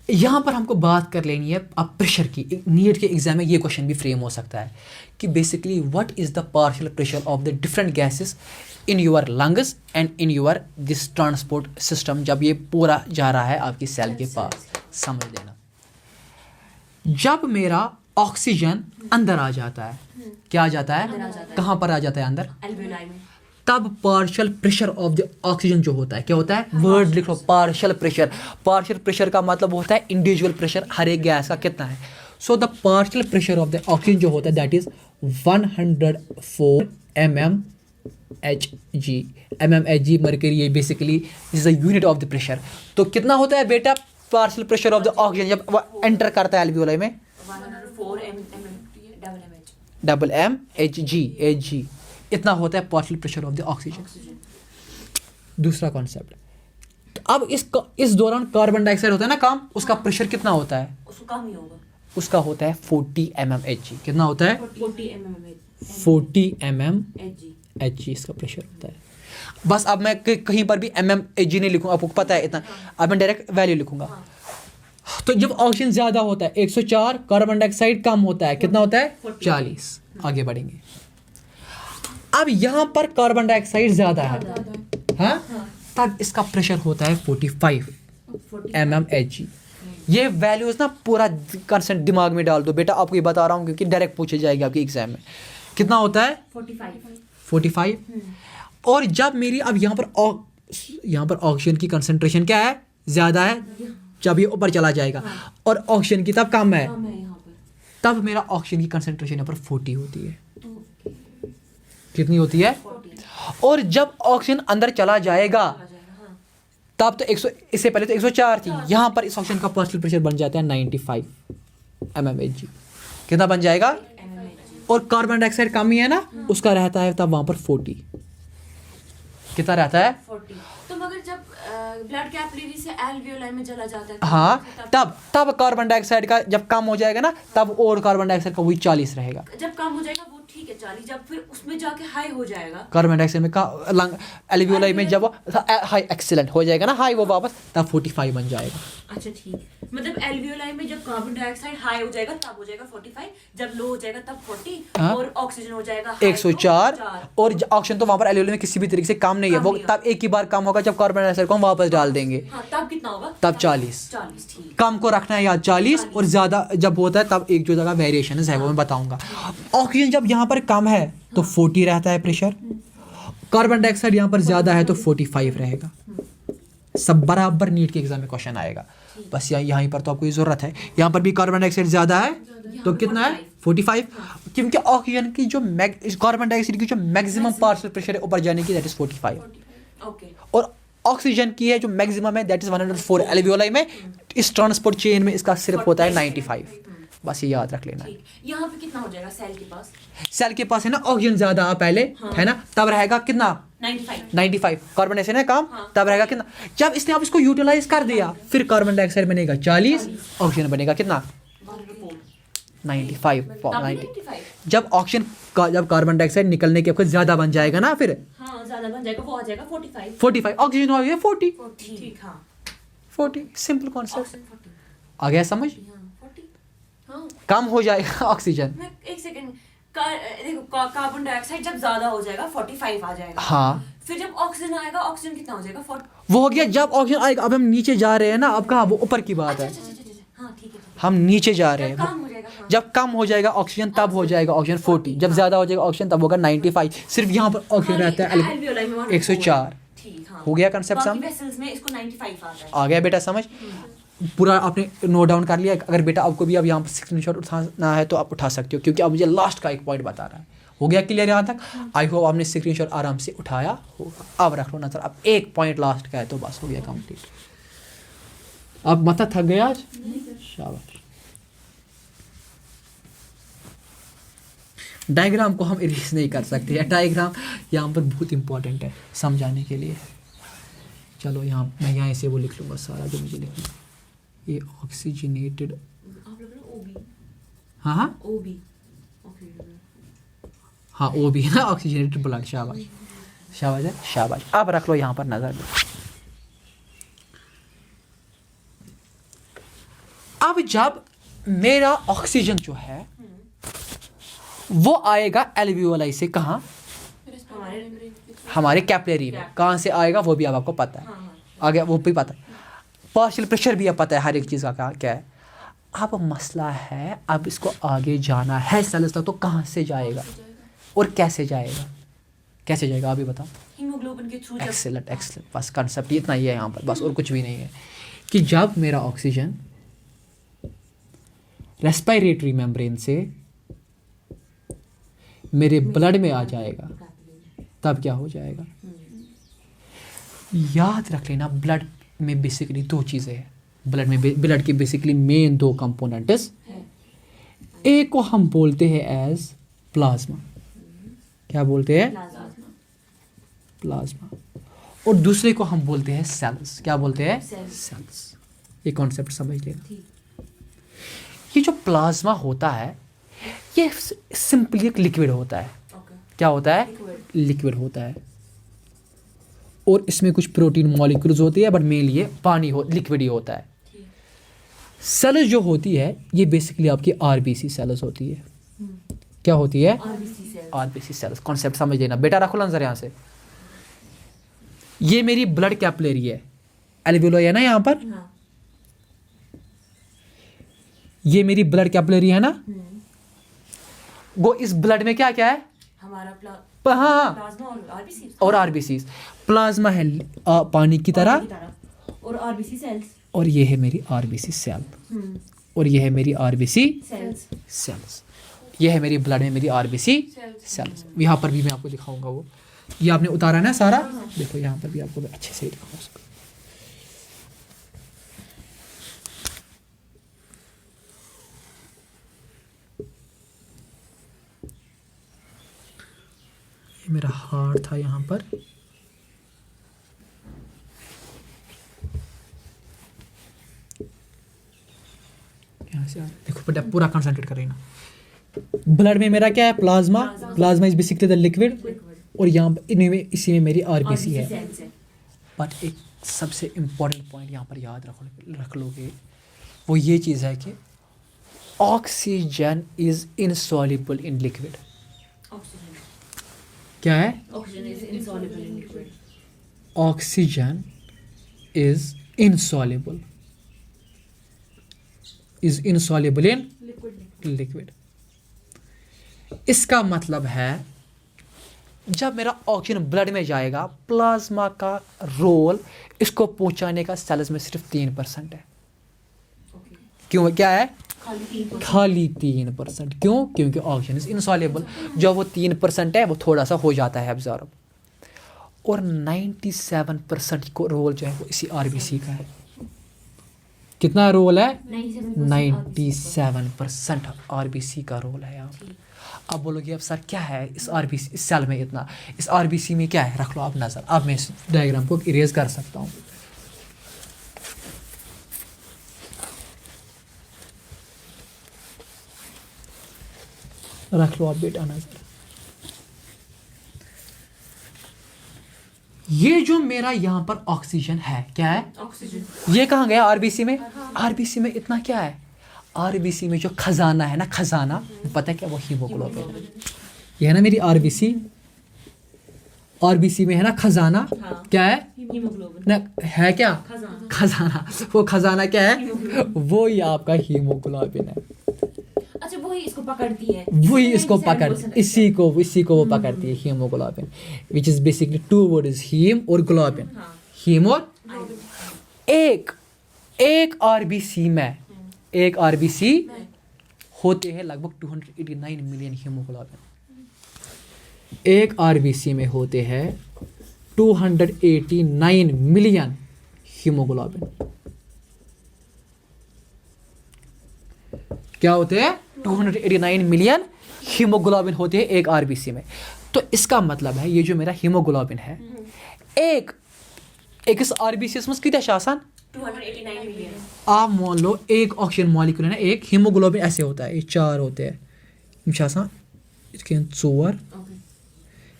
यहाँ पर हमको बात कर लेनी है अब प्रेशर की। नीट के एग्जाम में ये क्वेश्चन भी फ्रेम हो सकता है कि basically what is the partial pressure of the different gases in your lungs and in your this transport system, जब ये पूरा जा रहा है आपकी सेल के पास। समझ लेना, जब मेरा ऑक्सीजन अंदर आ जाता है, क्या आ जाता है, कहाँ पर आ जाता है अंदर, एल्वियोलाई में, तब partial pressure of the oxygen जो होता है, क्या होता है, वर्ड लिख लो, पार्शियल प्रेशर। पार्शियल प्रेशर का मतलब होता है इंडिविजुअल प्रेशर हर एक गैस का कितना है। So the partial pressure of the oxygen जो होता है that is 104 mmHg। mmHg mercury, ये basically is the unit of the pressure. तो कितना होता है बेटा partial pressure of the oxygen जब वो एंटर करता है एल्वियोलाई में, 104 mmHg, इतना होता है partial pressure of the oxygen. दूसरा कॉन्सेप्ट, तो अब इस दौरान कार्बन डाइऑक्साइड होता है ना काम, उसका प्रेशर कितना होता है, उसको कम ही होगा, उसका होता है 40 mmHg। कितना होता है, 40 mmHg इसका प्रेशर होता है। बस अब मैं कहीं पर भी mmHg नहीं लिखूंगा, आपको पता है इतना, अब मैं डायरेक्ट वैल्यू लिखूंगा। तो जब ऑक्सीजन ज्यादा होता है 104, कार्बन डाइऑक्साइड कम होता है, कितना होता है 40। आगे बढ़ेंगे, अब यहाँ पर कार्बन डाइऑक्साइड ज्यादा है, हाँ, तब इसका प्रेशर होता है 45 mmHg। ये वैल्यूज ना पूरा कंसेंट दिमाग में डाल दो बेटा, आपको ये बता रहा हूँ क्योंकि डायरेक्ट पूछे जाएगी आपके एग्जाम में। कितना होता है 45। और जब मेरी अब यहाँ पर ऑक्सीजन की कंसंट्रेशन क्या है, ज्यादा है, जब ये ऊपर चला जाएगा, और ऑक्सीजन की तब कम है, तब मेरा ऑक्सीजन की कंसंट्रेशन यहाँ पर 40 होती है। कितनी होती है, और जब ऑक्सीजन अंदर चला जाएगा तब तो 100, इससे पहले तो 104 थी, यहाँ पर इस ऑक्सीजन का पार्शियल प्रेशर बन जाता है 95। mmHg। कितना बन जाएगा? और कार्बन डाइऑक्साइड कम ही है ना, उसका रहता है तब वहां पर 40। कितना रहता है? 40। तो मगर जब ब्लड कैपिलरी से एल्वियोलाई में चला जाता है हाँ, तब कार्बन डाइऑक्साइड का जब कम हो जाएगा ना, तब और कार्बन डाइऑक्साइड का वही 40 रहेगा। जब कम हो जाएगा वो ठीक है 40, जब फिर उसमें जाके हाई हो जाएगा कार्बन डाइऑक्साइड में का लंग एल्वियोलाई में जब हाई एक्सीलेंट हो जाएगा ना, हाई वो वापस, तब 45 बन जाएगा। अच्छा ठीक, मतलब एल्वियोलाई में जब कार्बन डाइऑक्साइड हाई हो जाएगा तब हो जाएगा 45, जब लो हो जाएगा तब 40, हाँ? और ऑक्सीजन हो जाएगा high 104, तो 4। और ऑक्सीजन तो वहां पर एल्वियोलाई में किसी भी तरीके से कम नहीं है, वो तब एक ही बार कम होगा जब कार्बन डाइऑक्साइड को हम वापस डाल देंगे, हाँ, तब कितना होगा? तब 40। 40 ठीक। कम को रखना है याद 40, और ज्यादा जब होता है तब एक जो जगह वेरिएशन है वो मैं बताऊंगा। ऑक्सीजन जब यहाँ पर कम है तो 40 रहता है प्रेशर, कार्बन डाइऑक्साइड यहाँ पर ज्यादा है तो 45 रहेगा। सब बराबर नीट के एग्जाम में क्वेश्चन आएगा, बस यहाँ पर तो आपको ये जरूरत है। यहाँ पर भी कार्बन डाइऑक्साइड ज्यादा है तो कितना है? 45, क्योंकि ऑक्सीजन की जो कार्बन डाइऑक्साइड की जो मैक्सिमम पार्शियल प्रेशर है ऊपर जाने की, दैट इज 45, ओके। और ऑक्सीजन की है जो मैक्सिमम है दैट इज 104 एल्वियोलाई में। इस ट्रांसपोर्ट चेन में इसका सिर्फ होता है 95, बस ये याद रख लेना। ठीक, यहाँ पे कितना हो जाएगा सेल के पास? सेल के पास है ना ऑक्सीजन ज्यादा पहले, है ना, तब रहेगा कितना? 95। कार्बन डाइऑक्साइड है कम, तब रहेगा कितना? जब इसने आप इसको यूटिलाइज कर दिया, फिर कार्बन डाइऑक्साइड बनेगा 40, ऑक्सीजन बनेगा कितना? 95। जब ऑक्सीजन जब कार्बन डाइऑक्साइड निकलने के वक्त ज्यादा बन जाएगा ना, फिर हाँ ज्यादा बन जाएगा, वो आ जाएगा 45, ऑक्सीजन हो गया 40। ठीक, हाँ 40 सिंपल कॉन्सेप्ट ऑक्सीजन 40, आ गया समझ? हाँ 40। हाँ कम हो जाएगा ऑक्सीजन, मैं एक सेकंड, देखो कार्बन डाइऑक्साइड जब ज्यादा हो जाएगा 45 आ जाएगा, हाँ, फिर जब ऑक्सीजन आएगा, ऑक्सीजन कितना हो जाएगा? 40। वो हो गया जब ऑक्सीजन आएगा। अब हम नीचे जा रहे हैं ना, अब कहाँ, वो ऊपर की बात है, अच्छा, हाँ ठीक है। हम नीचे जा रहे जब हैं। कम हो जाएगा, हाँ। जब कम हो जाएगा ऑक्सीजन तब हो जाएगा ऑक्सीजन 40, जब ज्यादा हो जाएगा ऑक्सीजन तब होगा 95। सिर्फ यहाँ पर ऑक्सीजन रहता है एल्वियोलाई में 104। ठीक, हाँ। हो गया कंसेप्ट बाकी समझ? वेसल्स में इसको 95 आता है। आ गया बेटा समझ? पूरा आपने नोट डाउन कर लिया? अगर बेटा आपको भी अब यहाँ पर स्क्रीनशॉट उठाना है तो आप उठा सकते हो, क्योंकि अब मुझे लास्ट का एक पॉइंट बता रहा है। हो गया क्लियर यहाँ तक? आई होप आपने स्क्रीनशॉट आराम से उठाया होगा। अब रख लो नजर, अब एक पॉइंट लास्ट का है तो बस हो गया कंप्लीट। अब मत थक गया आज? शाबाश। डायग्राम को हम इरेज नहीं कर सकते, या डायग्राम यहाँ पर बहुत इंपॉर्टेंट है समझाने के लिए। चलो यहाँ मैं यहाँ से वो लिख लूँगा सारा जो मुझे लिखना है। ये ऑक्सीजनेटेड, आप लोग ना ओबी, हाँ हाँ ओबी, हाँ वो भी है ना, ऑक्सीजनेटेड ब्लड। शाबाश शाबाश है, शाबाश। अब रख लो यहाँ पर नजर। अब जब मेरा ऑक्सीजन जो है वो आएगा एल्वियोलाई से, कहाँ? हमारे कैपिलरी में। कहाँ से आएगा वो भी अब आपको पता है, आगे वो भी पता है। पार्शियल प्रेशर भी अब पता है, हर एक चीज़ का क्या है। अब मसला है, अब इसको आगे जाना है सेल्स तक, तो कहाँ से जाएगा और कैसे जाएगा? कैसे जाएगा अभी बताओ? हीमोग्लोबिन के थ्रू। एक्सेलेंट एक्सेलेंट, बस कंसेप्ट इतना ही है यहाँ पर, बस और कुछ भी नहीं है। कि जब मेरा ऑक्सीजन रेस्पिरेटरी मेम्ब्रेन से मेरे ब्लड में आ जाएगा, तब क्या हो जाएगा? याद रख लेना, ब्लड में बेसिकली दो चीज़ें हैं। ब्लड की बेसिकली मेन दो कंपोनेंट्स, एक को हम बोलते हैं एज प्लाज्मा। क्या बोलते हैं? प्लाज्मा। और दूसरे को हम बोलते हैं सेल्स। क्या बोलते हैं? सेल्स। ये कॉन्सेप्ट समझ लेना। ये जो प्लाज्मा होता है ये सिंपली एक लिक्विड होता है। क्या होता है? लिक्विड होता है, और इसमें कुछ प्रोटीन मॉलिक्यूल्स होती है, बट मेनली ये पानी लिक्विड ही होता है। सेल्स जो होती है ये बेसिकली आपकी आरबीसी सेल्स होती है। क्या होती है? RBC sales. कॉन्सेप्ट समझ लेना बेटा, रखो नजर यहाँ से। ये मेरी ब्लड कैपिलरी है, एल्वियोलाई है ना यहाँ पर। ये मेरी ब्लड कैपिलरी है ना। वो इस ब्लड में क्या क्या है? हमारा हाँ, प्लाज्मा और आरबीसी। प्लाज्मा है पानी की तरह, और आरबीसी सेल्स, और ये है मेरी आरबीसी सेल, और ये है मेरी आरबीसी सेल्स। ये है मेरी ब्लड में मेरी आरबीसी सेल्स। यहाँ पर भी मैं आपको दिखाऊंगा, वो ये आपने उतारा ना सारा, देखो यहाँ पर भी आपको अच्छे से दिखाऊंगा उसको। मेरा हार्ट था यहाँ पर, यहाँ से देखो बेटा पूरा कंसंट्रेट कर रही ना। ब्लड में मेरा क्या है, plasma. Plasma is basically the liquid, और यहाँ इन्हीं में इसी में मेरी आरबीसी है। बट एक सबसे इम्पोर्टेंट पॉइंट यहाँ पर याद रख लोगे, वो ये चीज़ है कि oxygen is insoluble in liquid. क्या है? Oxygen is insoluble in liquid. Oxygen is insoluble in liquid. इसका मतलब है जब मेरा ऑक्सीजन ब्लड में जाएगा, प्लाज्मा का रोल इसको पहुंचाने का सेल्स में सिर्फ 3% है। क्यों? क्या है? खाली 3%। क्यों? क्योंकि ऑक्सीजन इज इनसॉल्युबल। जो वो 3% है वो थोड़ा सा हो जाता है एब्जॉर्ब, और 97% को रोल जो है वो इसी आरबीसी का है। कितना रोल है? 97% आरबीसी का रोल है यहाँ पर। अब बोलोगे अब सर क्या है इस आरबीसी, इस सेल में इतना, इस आरबीसी में क्या है? रख लो आप नजर। अब मैं इस डायग्राम को इरेज कर सकता हूँ। रख लो आप बेटा नजर। ये जो मेरा यहाँ पर ऑक्सीजन है, क्या है? ऑक्सीजन। ये कहाँ गया? आरबीसी में। आरबीसी में इतना क्या है? आरबीसी में जो खजाना है ना, खजाना, पता है क्या? वो हीमोग्लोबिन है। ये है ना मेरी आरबीसी। आरबीसी में है ना खजाना। हाँ। क्या है? हीमोग्लोबिन ना है क्या? खजाना। खजाना। वो खजाना क्या है? वो ही आपका हीमोग्लोबिन है। अच्छा, वही इसको पकड़ती है। वही इसको पकड़, इसी को वो पकड़ती है, haemoglobin, which is basically two word is haem और ग्लोबिन। हीम और एक आरबीसी होते हैं लगभग 289 मिलियन हीमोग्लोबिन। एक आरबीसी में होते हैं 289 मिलियन हीमोग्लोबिन। क्या होते हैं? 289 मिलियन हीमोग्लोबिन होते हैं एक आरबीसी में। तो इसका मतलब है ये जो मेरा हीमोग्लोबिन है, एक इस आरबीसी में कितना शासन? 289 मिलियन। आप मान लो एक ऑक्सीजन मॉलिक्यूल है ना, एक हीमोग्लोबिन ऐसे होता है, ये 4 होते हैं शासन, इसके 4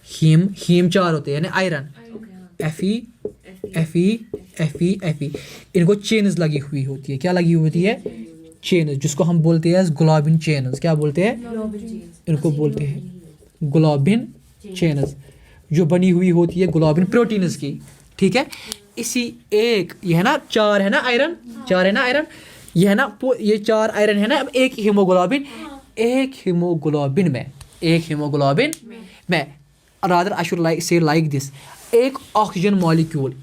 हीम 4 होते हैं, यानी आयरन, Fe, इनको चेन्स लगी हुई होती है। क्या लगी हुई होती है? चेन्स, जिसको हम बोलते हैं ग्लोबिन चेन्स। क्या बोलते हैं? इनको बोलते हैं ग्लोबिन चेन्स, जो बनी हुई होती है ग्लोबिन प्रोटीन्स की। ठीक है, इसी एक ये है ना 4 है ना आयरन, 4 है ना आयरन, ये है ना, ये 4 आयरन है ना। अब एक हीमोग्लोबिन में रादर आई शुड से लाइक दिस, एक ऑक्सीजन मॉलिक्यूल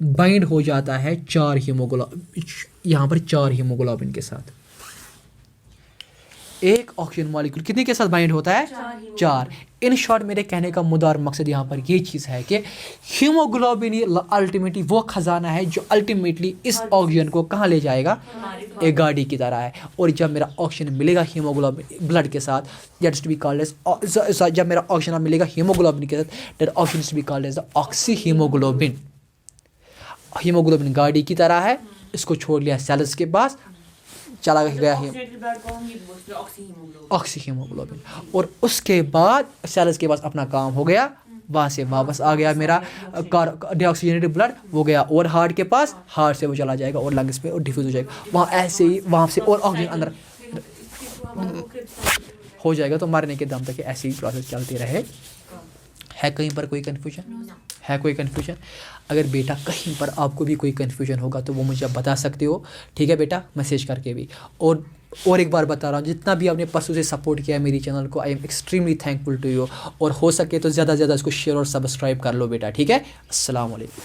बाइंड हो जाता है 4 हीमोग्लोबिन, यहाँ पर 4 हीमोग्लोबिन के साथ। एक ऑक्सीजन मॉलिक्यूल कितने के साथ बाइंड होता है? 4। इन शॉर्ट मेरे कहने का मुद्दा और मकसद यहाँ पर ये चीज़ है कि हीमोग्लोबिन अल्टीमेटली वो खजाना है जो अल्टीमेटली इस ऑक्सीजन को कहाँ ले जाएगा? एक गाड़ी की तरह है। और जब मेरा ऑक्सीजन मिलेगा हीमोग्लोबिन ब्लड के साथ, that is to be called as, जब मेरा ऑक्सीजन मिलेगा हीमोग्लोबिन के साथ, that oxygen is to be called as the oxy haemoglobin. Haemoglobin गाड़ी की तरह है, इसको छोड़ लिया सेल्स के पास, चला गया ऑक्सी हीमोग्लोबिन, और उसके बाद सेल्स के पास अपना काम हो गया, वहाँ से वापस आ गया मेरा डीऑक्सीजनेटेड ब्लड, वो गया और हार्ट के पास, हार्ट से वो चला जाएगा और लंग्स पे और डिफ्यूज हो जाएगा, वहाँ ऐसे ही वहाँ से और ऑक्सीजन अंदर हो जाएगा। तो मरने के दम तक ऐसी ही प्रोसेस चलती रहे। है कहीं पर कोई कन्फ्यूजन? है कोई कन्फ्यूजन? अगर बेटा कहीं पर आपको भी कोई कन्फ्यूजन होगा तो वो मुझे आप बता सकते हो, ठीक है बेटा, मैसेज करके भी। और एक बार बता रहा हूँ, जितना भी आपने परसों से सपोर्ट किया है मेरी चैनल को, I am extremely thankful to you. और हो सके तो ज़्यादा से ज़्यादा इसको शेयर और सब्सक्राइब कर लो बेटा, ठीक है। अस्सलाम वालेकुम।